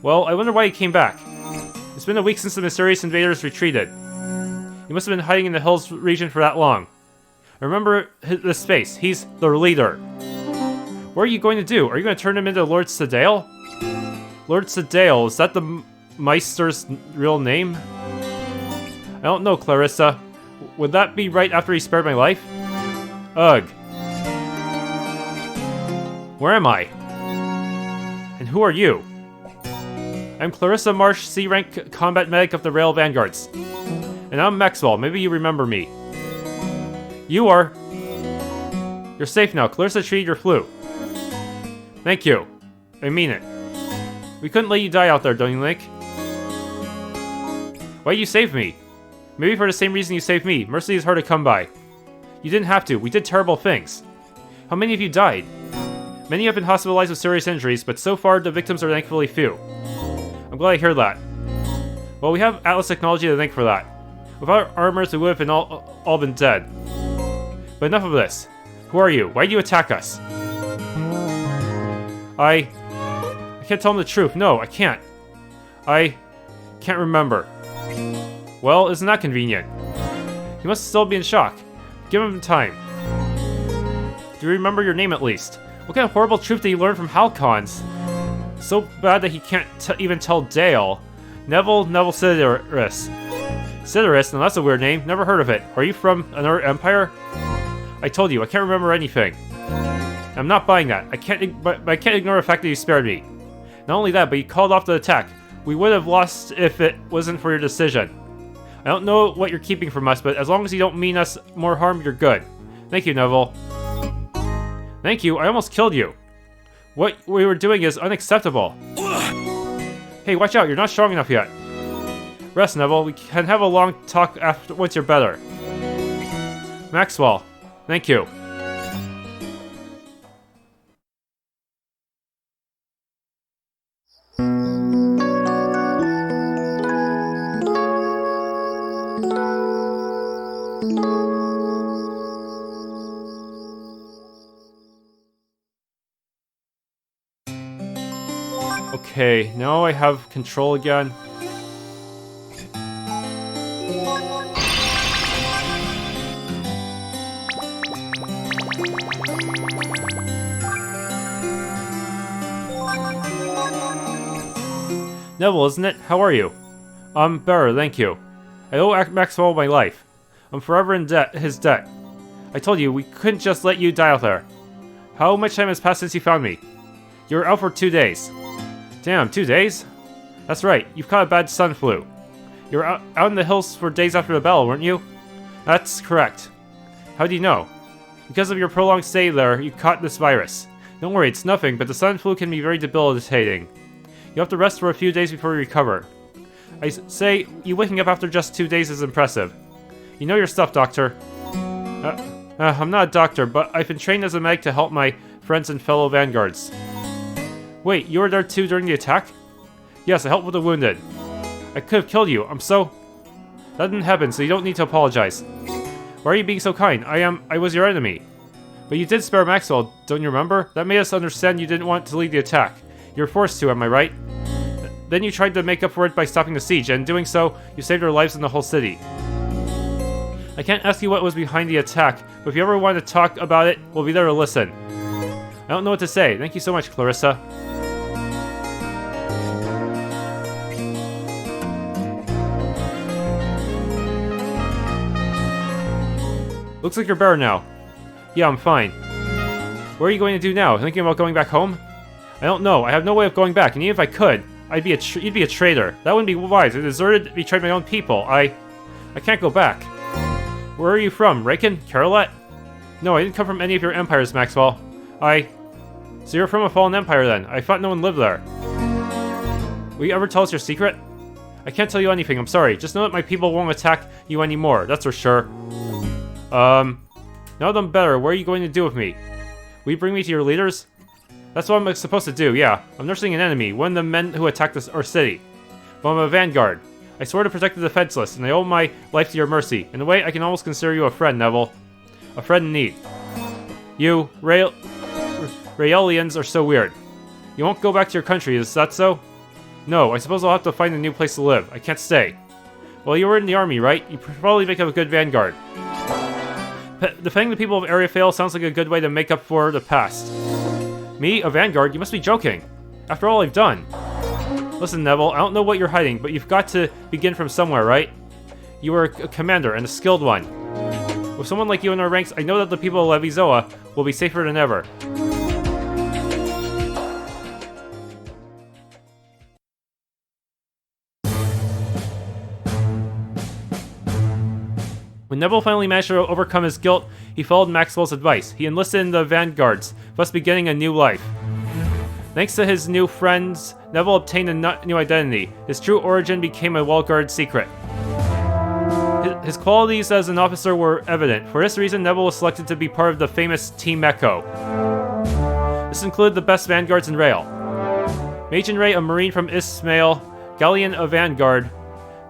Well, I wonder why he came back. It's been a week since the mysterious invaders retreated. He must have been hiding in the hills region for that long. I remember this space. He's the leader. What are you going to do? Are you going to turn him into Lord Citadel? Lord Citadel, is that the Meister's real name? I don't know, Clarissa. Would that be right after he spared my life? Ugh. Where am I? And who are you? I'm Clarissa Marsh, C-rank combat medic of the Reyel Vanguards. And I'm Maxwell. Maybe you remember me. You are. You're safe now. Clarissa treated your flu. Thank you. I mean it. We couldn't let you die out there, don't you think? Why you saved me? Maybe for the same reason you saved me. Mercy is hard to come by. You didn't have to. We did terrible things. How many of you died? Many have been hospitalized with serious injuries, but so far the victims are thankfully few. I'm glad I hear that. Well, we have Atlas technology to thank for that. Without armors, we would have been all been dead. But enough of this. Who are you? Why do you attack us? I can't tell him the truth. No, I can't. can't remember. Well, isn't that convenient? He must still be in shock. Give him time. Do you remember your name at least? What kind of horrible truth did he learn from Halcons? So bad that he can't even tell Dale. Neval Sideris. Sideris? Now that's a weird name. Never heard of it. Are you from another empire? I told you, I can't remember anything. I'm not buying that. I can't ignore the fact that you spared me. Not only that, but you called off the attack. We would have lost if it wasn't for your decision. I don't know what you're keeping from us, but as long as you don't mean us more harm, you're good. Thank you, Neval. Thank you, I almost killed you. What we were doing is unacceptable. Hey, watch out, you're not strong enough yet. Rest, Neval. We can have a long talk after once you're better. Maxwell, thank you. Okay, now I have control again. Neval, isn't it? How are you? I'm better, thank you. I owe Maxwell my life. I'm forever in his debt. I told you, we couldn't just let you die out there. How much time has passed since you found me? You were out for 2 days. Damn, 2 days? That's right, you've caught a bad sun flu. You were out in the hills for days after the battle, weren't you? That's correct. How do you know? Because of your prolonged stay there, you caught this virus. Don't worry, it's nothing, but the sun flu can be very debilitating. You have to rest for a few days before you recover. I say, you waking up after just 2 days is impressive. You know your stuff, Doctor. I'm not a doctor, but I've been trained as a medic to help my friends and fellow vanguards. Wait, you were there too during the attack? Yes, I helped with the wounded. I could have killed you, That didn't happen, so you don't need to apologize. Why are you being so kind? I was your enemy. But you did spare Maxwell, don't you remember? That made us understand you didn't want to lead the attack. You were forced to, am I right? Then you tried to make up for it by stopping the siege, and in doing so, you saved our lives in the whole city. I can't ask you what was behind the attack, but if you ever want to talk about it, we'll be there to listen. I don't know what to say. Thank you so much, Clarissa. Looks like you're better now. Yeah, I'm fine. What are you going to do now? Thinking about going back home? I don't know. I have no way of going back, and even if I could, you'd be a traitor. That wouldn't be wise. I deserted, betrayed my own people. I can't go back. Where are you from? Raken? Carolet? No, I didn't come from any of your empires, Maxwell. So you're from a fallen empire then. I thought no one lived there. Will you ever tell us your secret? I can't tell you anything, I'm sorry. Just know that my people won't attack you anymore, that's for sure. Now that I'm better, what are you going to do with me? Will you bring me to your leaders? That's what I'm supposed to do, yeah. I'm nursing an enemy, one of the men who attacked our city. But I'm a vanguard. I swore to protect the defenseless, and I owe my life to your mercy. In a way, I can almost consider you a friend, Neval. A friend in need. You, Reyelians are so weird. You won't go back to your country, is that so? No, I suppose I'll have to find a new place to live. I can't stay. Well, you were in the army, right? You probably make up a good vanguard. Defending the people of Ariathale sounds like a good way to make up for the past. Me? A vanguard? You must be joking. After all I've done. Listen, Neval, I don't know what you're hiding, but you've got to begin from somewhere, right? You were a commander, and a skilled one. With someone like you in our ranks, I know that the people of Levizoa will be safer than ever. When Neval finally managed to overcome his guilt, he followed Maxwell's advice. He enlisted in the vanguards, thus beginning a new life. Thanks to his new friends, Neval obtained a new identity. His true origin became a well-guarded secret. His qualities as an officer were evident. For this reason, Neval was selected to be part of the famous Team Echo. This included the best vanguards in Reyel. Majin Ray, a marine from Ismail, Galleon, a vanguard,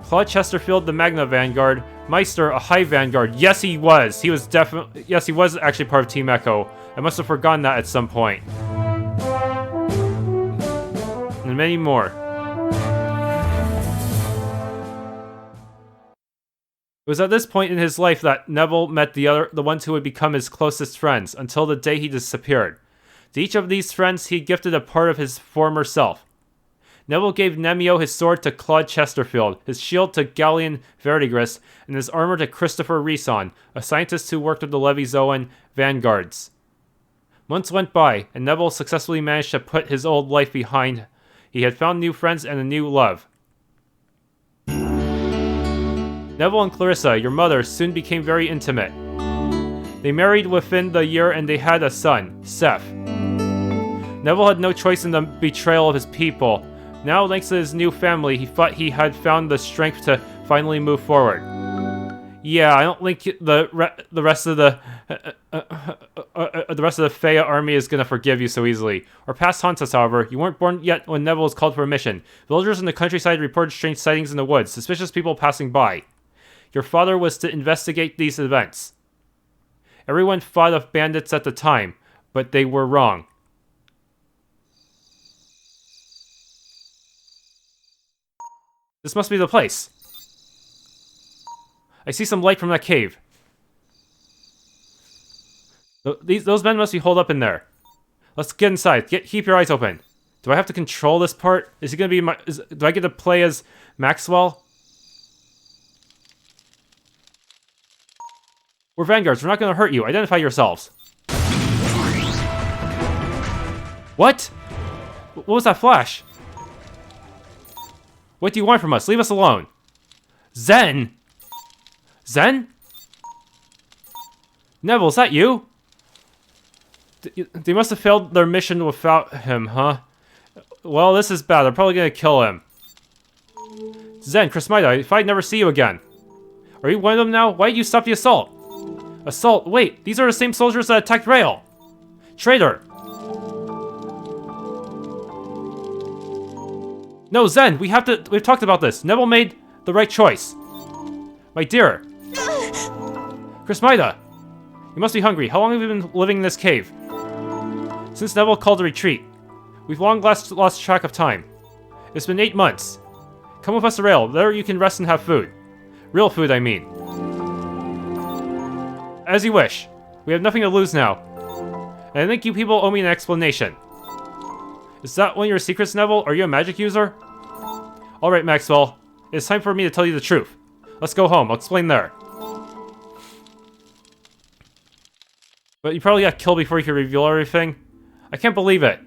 Claude Chesterfield, the Magna Vanguard, Meister, a High Vanguard. Yes, he was. He was actually part of Team Echo. I must have forgotten that at some point. And many more. was at this point in his life that Neval met the ones who would become his closest friends, until the day he disappeared. To each of these friends, he gifted a part of his former self. Neval gave Nemio his sword to Claude Chesterfield, his shield to Galleon Vert-de-gris, and his armor to Christopher Reeson, a scientist who worked with the Levizoan vanguards. Months went by, and Neval successfully managed to put his old life behind. He had found new friends and a new love. Neval and Clarissa, your mother, soon became very intimate. They married within the year and they had a son, Seth. Neval had no choice in the betrayal of his people. Now, thanks to his new family, he thought he had found the strength to finally move forward. Yeah, I don't think the rest of the Theia army is gonna forgive you so easily. Our past haunts us, however. You weren't born yet when Neval was called for a mission. Villagers in the countryside reported strange sightings in the woods, suspicious people passing by. Your father was to investigate these events. Everyone thought of bandits at the time, but they were wrong. This must be the place. I see some light from that cave. Those men must be holed up in there. Let's get inside. Keep your eyes open. Do I have to control this part? Is he gonna be do I get to play as Maxwell? We're vanguards. We're not gonna hurt you. Identify yourselves. What? What was that flash? What do you want from us? Leave us alone. Zen? Zen? Neval, is that you? They must have failed their mission without him, huh? Well, this is bad. They're probably gonna kill him. Zen, Chrismida, if I'd never see you again. Are you one of them now? Why did you stop the assault? Assault? Wait, these are the same soldiers that attacked Reyel. Traitor! No, Zen, we've talked about this. Neval made the right choice. My dear. Chrismida, you must be hungry. How long have you been living in this cave? Since Neval called a retreat. We've long lost track of time. It's been 8 months. Come with us to Reyel. There you can rest and have food. Real food, I mean. As you wish. We have nothing to lose now. And I think you people owe me an explanation. Is that one of your secrets, Neval? Are you a magic user? Alright, Maxwell. It's time for me to tell you the truth. Let's go home. I'll explain there. But you probably got killed before you could reveal everything. I can't believe it.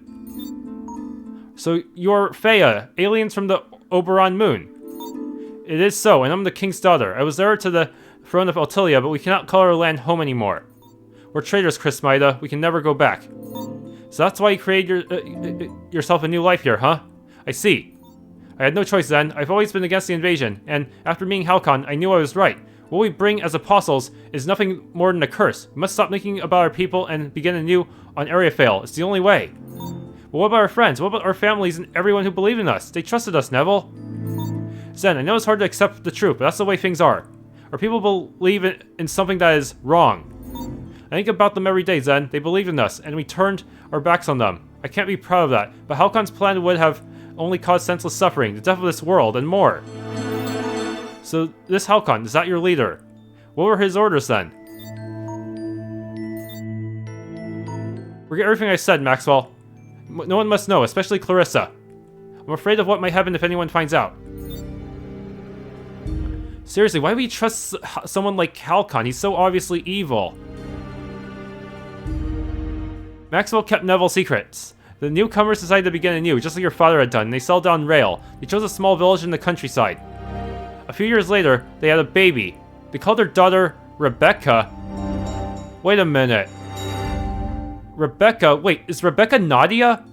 So, you're Theia, aliens from the Oberon moon. It is so, and I'm the king's daughter. I was heir to the throne of Altilliah, but we cannot call our land home anymore. We're traitors, Chrismida. We can never go back. So that's why you created yourself a new life here, huh? I see. I had no choice then. I've always been against the invasion, and after meeting Halcon, I knew I was right. What we bring as apostles is nothing more than a curse. We must stop thinking about our people and begin anew on Ariathale. It's the only way. But what about our friends? What about our families and everyone who believed in us? They trusted us, Neval. Zen, I know it's hard to accept the truth, but that's the way things are. Our people believe in something that is wrong. I think about them every day, Zen. They believed in us, and we turned our backs on them. I can't be proud of that, but Halcon's plan would have only caused senseless suffering, the death of this world, and more. So, this Halcon, is that your leader? What were his orders then? Forget everything I said, Maxwell. No one must know, especially Clarissa. I'm afraid of what might happen if anyone finds out. Seriously, why would you trust someone like Halcon? He's so obviously evil. Maxwell kept Neval's secrets. The newcomers decided to begin anew, just like your father had done, and they settled down Reyel. They chose a small village in the countryside. A few years later, they had a baby. They called their daughter Rebecca. Wait a minute. Rebecca? Wait, is Rebecca Nadia?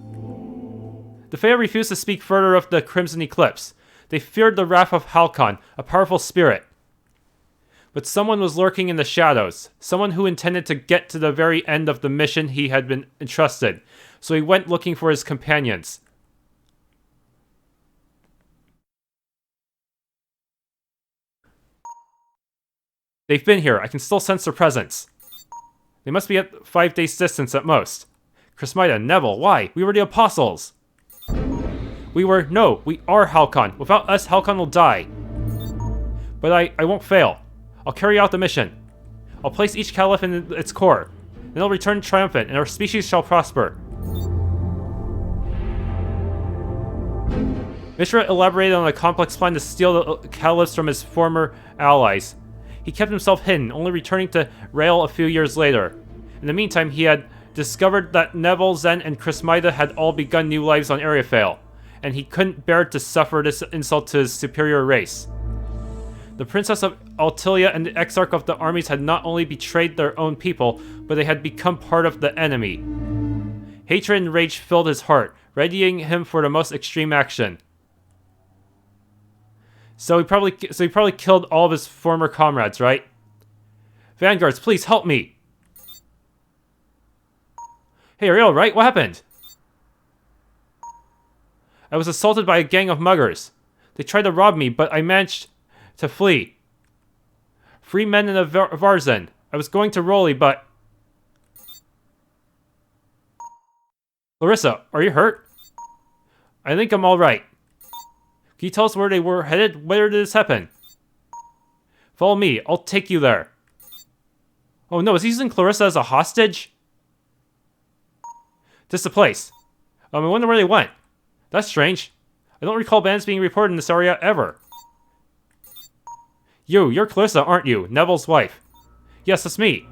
The Theia refused to speak further of the Crimson Eclipse. They feared the wrath of Halcon, a powerful spirit. But someone was lurking in the shadows. Someone who intended to get to the very end of the mission he had been entrusted. So he went looking for his companions. They've been here. I can still sense their presence. They must be at 5 days' distance at most. Chrismida, Neval, why? We were the apostles. We are Halcon. Without us, Halcon will die. But I won't fail. I'll carry out the mission. I'll place each Caliph in its core. Then it'll return triumphant, and our species shall prosper. Mishra elaborated on a complex plan to steal the Caliphs from his former allies. He kept himself hidden, only returning to Reyel a few years later. In the meantime, he had discovered that Neval, Zen, and Chrismida had all begun new lives on Ariathale, and he couldn't bear to suffer this insult to his superior race. The Princess of Altilliah and the Exarch of the armies had not only betrayed their own people, but they had become part of the enemy. Hatred and rage filled his heart, readying him for the most extreme action. So he probably killed all of his former comrades, right? Vanguards, please help me! Hey, are you alright? What happened? I was assaulted by a gang of muggers. They tried to rob me, but I managed to flee. 3 men in a Varzen. I was going to Rolly, but... Larissa, are you hurt? I think I'm alright. Can you tell us where they were headed? Where did this happen? Follow me. I'll take you there. Oh no, is he using Clarissa as a hostage? Just the place. I wonder where they went. That's strange. I don't recall bands being reported in this area ever. You're Clarissa, aren't you? Neval's wife. Yes, that's me.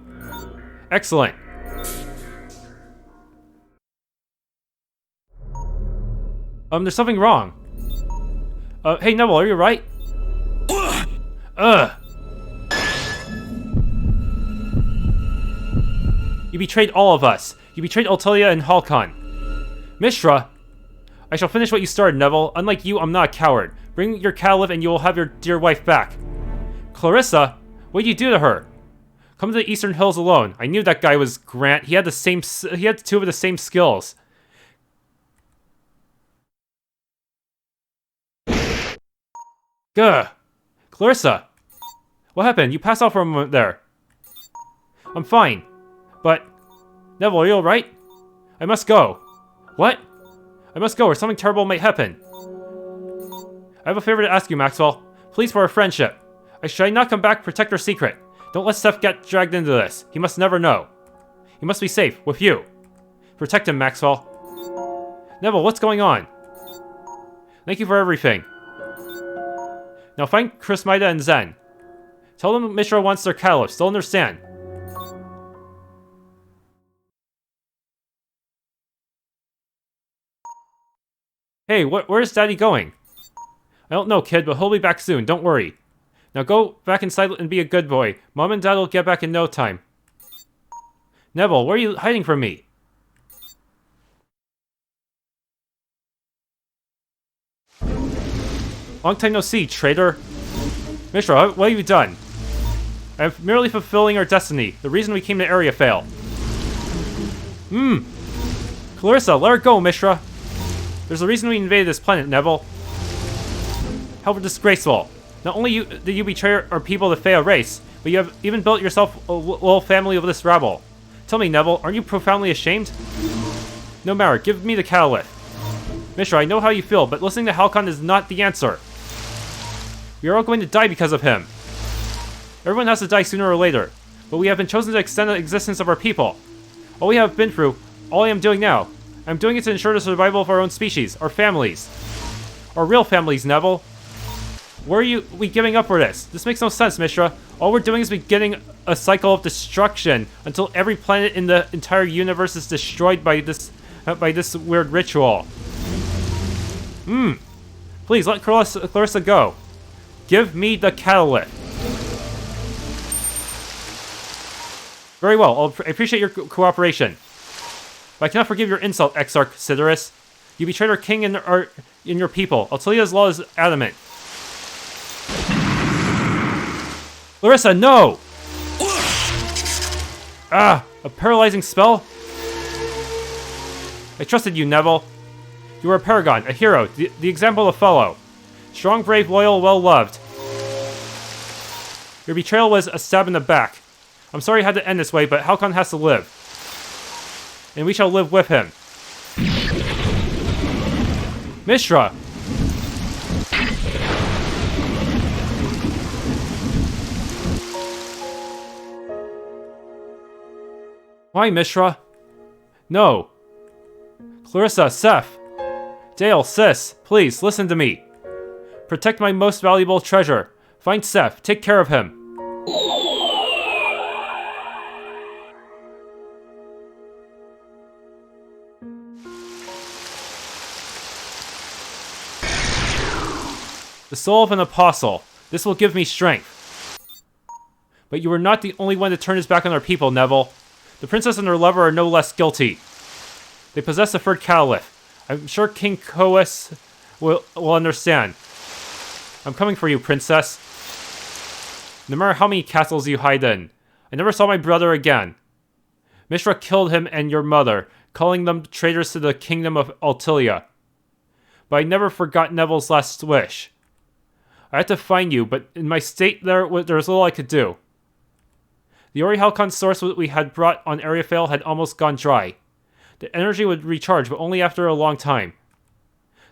Excellent. There's something wrong. Hey Neval, are you right? You betrayed all of us. You betrayed Altilliah and Orihalcon. Mishra! I shall finish what you started, Neval. Unlike you, I'm not a coward. Bring your Caliph and you will have your dear wife back. Clarissa? What did you do to her? Come to the Eastern Hills alone. I knew that guy was Grant. He had 2 of the same skills. Gah! Clarissa! What happened? You passed out for a moment there. I'm fine. But... Neval, are you alright? I must go. What? I must go or something terrible might happen. I have a favor to ask you, Maxwell. Please, for our friendship. Should I not come back, protect our secret? Don't let Steph get dragged into this. He must never know. He must be safe, with you. Protect him, Maxwell. Neval, what's going on? Thank you for everything. Now find Chrismida and Zen. Tell them Mishra wants their Caliphs. They'll understand. Hey, where's Daddy going? I don't know, kid, but he'll be back soon. Don't worry. Now go back inside and be a good boy. Mom and Dad will get back in no time. Neval, where are you hiding from me? Long time no see, traitor. Mishra, what have you done? I'm merely fulfilling our destiny. The reason we came to Ariathale. Clarissa, let her go, Mishra. There's a reason we invaded this planet, Neval. How disgraceful. Not only did you betray our people, the Theia race, but you have even built yourself a little family of this rabble. Tell me, Neval, aren't you profoundly ashamed? No matter, give me the Caliph. Mishra, I know how you feel, but listening to Orihalcon is not the answer. We are all going to die because of him. Everyone has to die sooner or later, but we have been chosen to extend the existence of our people. All we have been through, all I am doing now, I'm doing it to ensure the survival of our own species, our families. Our real families, Neval. Where are we giving up for this? This makes no sense, Mishra. All we're doing is beginning a cycle of destruction until every planet in the entire universe is destroyed by this weird ritual. Please, let Clarissa go. Give me the Caliph. Very well, I appreciate your cooperation. But I cannot forgive your insult, Exarch Sideris. You betrayed our king and your people. Altillah's law is adamant. Larissa, no! A paralyzing spell? I trusted you, Neval. You were a paragon, a hero, the example to follow. Strong, brave, loyal, well-loved. Your betrayal was a stab in the back. I'm sorry it had to end this way, but Orihalcon has to live. And we shall live with him. Mishra! Why, Mishra? No. Clarissa, Seth. Dale, Sis, please, listen to me. Protect my most valuable treasure. Find Seth, take care of him. The soul of an apostle. This will give me strength. But you were not the only one to turn his back on our people, Neval. The princess and her lover are no less guilty. They possess the third Caliph. I'm sure King Coas will understand. I'm coming for you, princess. No matter how many castles you hide in, I never saw my brother again. Mishra killed him and your mother, calling them traitors to the kingdom of Altilliah. But I never forgot Neval's last wish. I had to find you, but in my state there was little I could do. The Orihalcon source we had brought on Ariathale had almost gone dry. The energy would recharge, but only after a long time.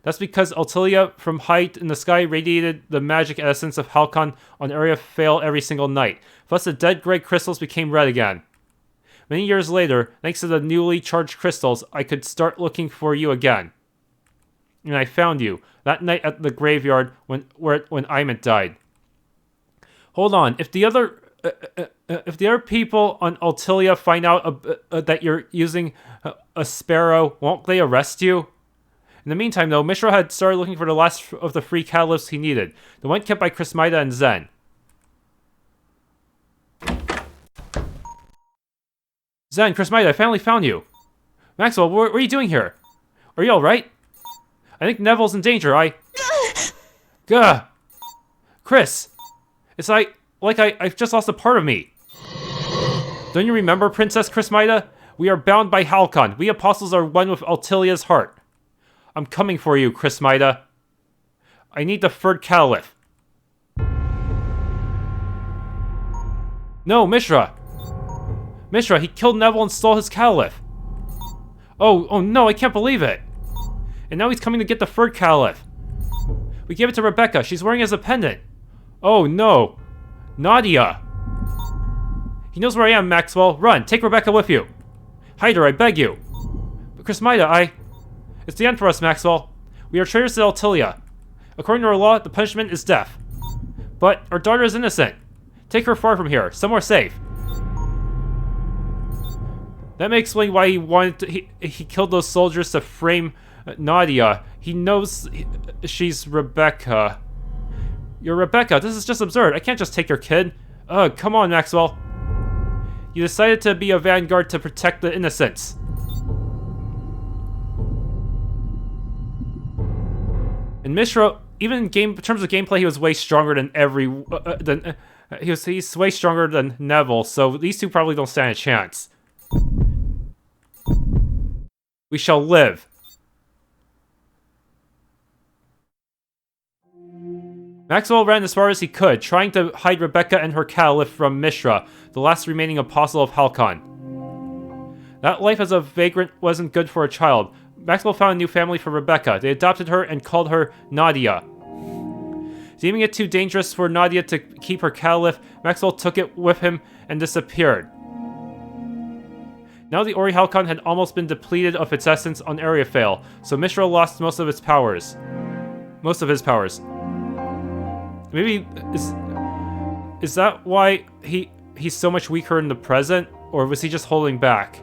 That's because Altilliah from height in the sky radiated the magic essence of Halcon on Ariathale every single night. Thus the dead gray crystals became red again. Many years later, thanks to the newly charged crystals, I could start looking for you again. And I found you, that night at the graveyard when Ayment died. Hold on, if the other people on Altilliah find out that you're using a sparrow, won't they arrest you? In the meantime, though, Mishra had started looking for the last of the free catalysts he needed, the one kept by Chrismida and Zen. Zen, Chrismida, I finally found you. Maxwell, what are you doing here? Are you alright? I think Neval's in danger, Gah! Chris! It's like I've just lost a part of me. Don't you remember, Princess Chrismida? We are bound by Halcon. We apostles are one with Altillah's heart. I'm coming for you, Chrismida. I need the third Caliph. No, Mishra! Mishra, he killed Neval and stole his Caliph. Oh no, I can't believe it. And now he's coming to get the third Caliph. We gave it to Rebecca. She's wearing it as a pendant. Oh no. Nadia. He knows where I am, Maxwell. Run, take Rebecca with you. Hide her, I beg you. But Chrismida, It's the end for us, Maxwell. We are traitors to Altilliah. According to our law, the punishment is death. But our daughter is innocent. Take her far from here, somewhere safe. That may explain why he killed those soldiers to frame Nadia. He knows she's Rebecca. You're Rebecca. This is just absurd. I can't just take your kid. Ugh, come on, Maxwell. You decided to be a vanguard to protect the innocents. And Mishra, even in terms of gameplay, he was way stronger than he's way stronger than Neval. So these two probably don't stand a chance. We shall live. Maxwell ran as far as he could, trying to hide Rebecca and her Caliph from Mishra, the last remaining apostle of Halcon. That life as a vagrant wasn't good for a child. Maxwell found a new family for Rebecca. They adopted her and called her Nadia. Deeming it too dangerous for Nadia to keep her Caliph, Maxwell took it with him and disappeared. Now the Orihalcon had almost been depleted of its essence on Ariathale, so Mishra lost most of his powers. Maybe is that why he's so much weaker in the present, or was he just holding back?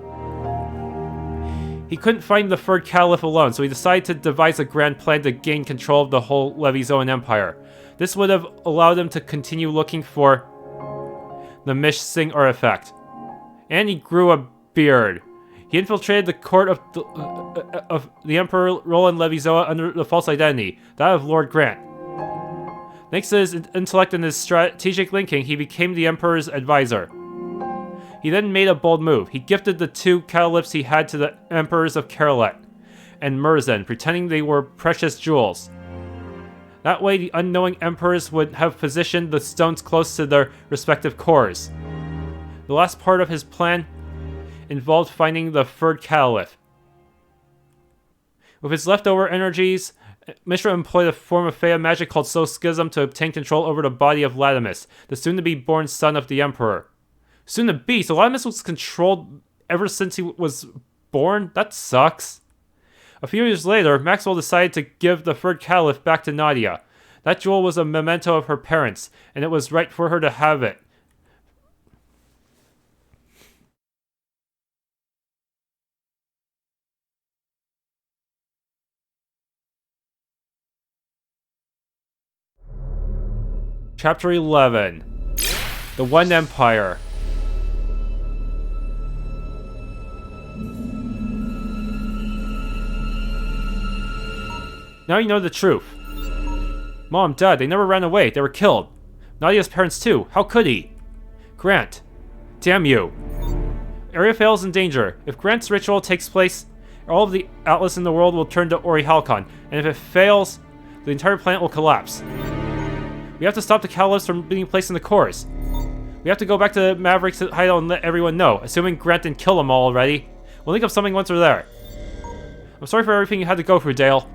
He couldn't find the third Caliph alone, so he decided to devise a grand plan to gain control of the whole Levizoan Empire. This would have allowed him to continue looking for the missing artifact. And he grew a beard. He infiltrated the court of the Emperor Roland Levizoa under the false identity, that of Lord Grant. Thanks to his intellect and his strategic thinking, he became the Emperor's advisor. He then made a bold move. He gifted the two caliphs he had to the Emperors of Karalet and Murzen, pretending they were precious jewels. That way, the unknowing emperors would have positioned the stones close to their respective cores. The last part of his plan involved finding the third Caliph. With his leftover energies, Mishra employed a form of Theia magic called Schism to obtain control over the body of Latimus, the soon-to-be-born son of the Emperor. Soon-to-be, so Latimus was controlled ever since he was born? That sucks. A few years later, Maxwell decided to give the third Caliph back to Nadia. That jewel was a memento of her parents, and it was right for her to have it. Chapter 11. The One Empire. Now you know the truth. Mom, Dad, they never ran away. They were killed. Nadia's parents too. How could he? Grant. Damn you. Ariathale's in danger. If Grant's ritual takes place, all of the Atlas in the world will turn to Orihalcon, and if it fails, the entire planet will collapse. We have to stop the Caliphs from being placed in the cores. We have to go back to the Mavericks hideout and let everyone know, assuming Grant didn't kill them all already. We'll think of something once we're there. I'm sorry for everything you had to go through, Dale.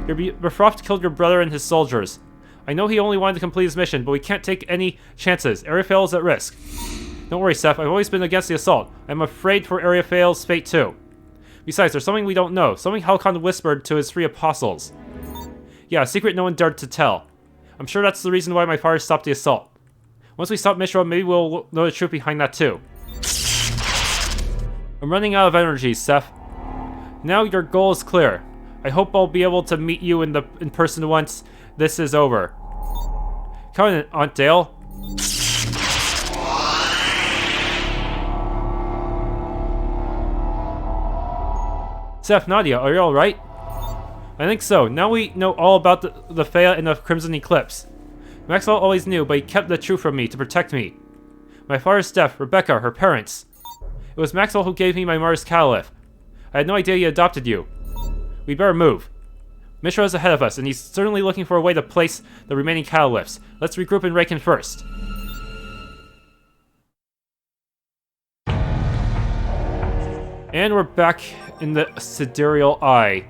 Your Bifrost killed your brother and his soldiers. I know he only wanted to complete his mission, but we can't take any chances. Ariathale is at risk. Don't worry, Seth. I've always been against the assault. I'm afraid for Ariathale's fate, too. Besides, there's something we don't know. Something Halcon whispered to his 3 apostles. Yeah, a secret no one dared to tell. I'm sure that's the reason why my father stopped the assault. Once we stop Mishra, maybe we'll know the truth behind that too. I'm running out of energy, Seth. Now your goal is clear. I hope I'll be able to meet you in person once this is over. Come on, Aunt Dale. Seth, Nadia, are you alright? I think so. Now we know all about the Theia and the Crimson Eclipse. Maxwell always knew, but he kept the truth from me to protect me. My father's death, Rebecca, her parents. It was Maxwell who gave me my Mars Caliph. I had no idea he adopted you. We better move. Mishra is ahead of us, and he's certainly looking for a way to place the remaining Caliphs. Let's regroup and rake in first. And we're back in the Sidereal Eye.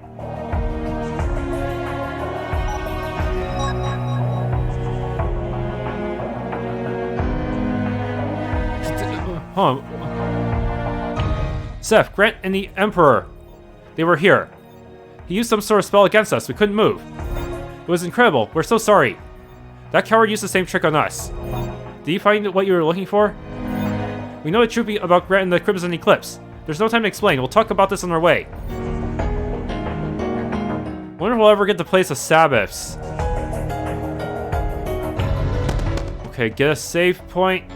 Huh. Seth, Grant, and the Emperor. They were here. He used some sort of spell against us. We couldn't move. It was incredible. We're so sorry. That coward used the same trick on us. Did you find what you were looking for? We know the truth about Grant and the Crimson Eclipse. There's no time to explain. We'll talk about this on our way. Wonder if we'll ever get to place a Sabbaths. Okay, get a save point.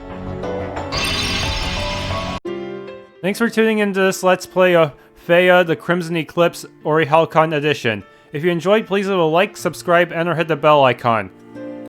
Thanks for tuning into this Let's Play of Theia, the Crimson Eclipse Orihalcon edition. If you enjoyed, please leave a like, subscribe, and or hit the bell icon.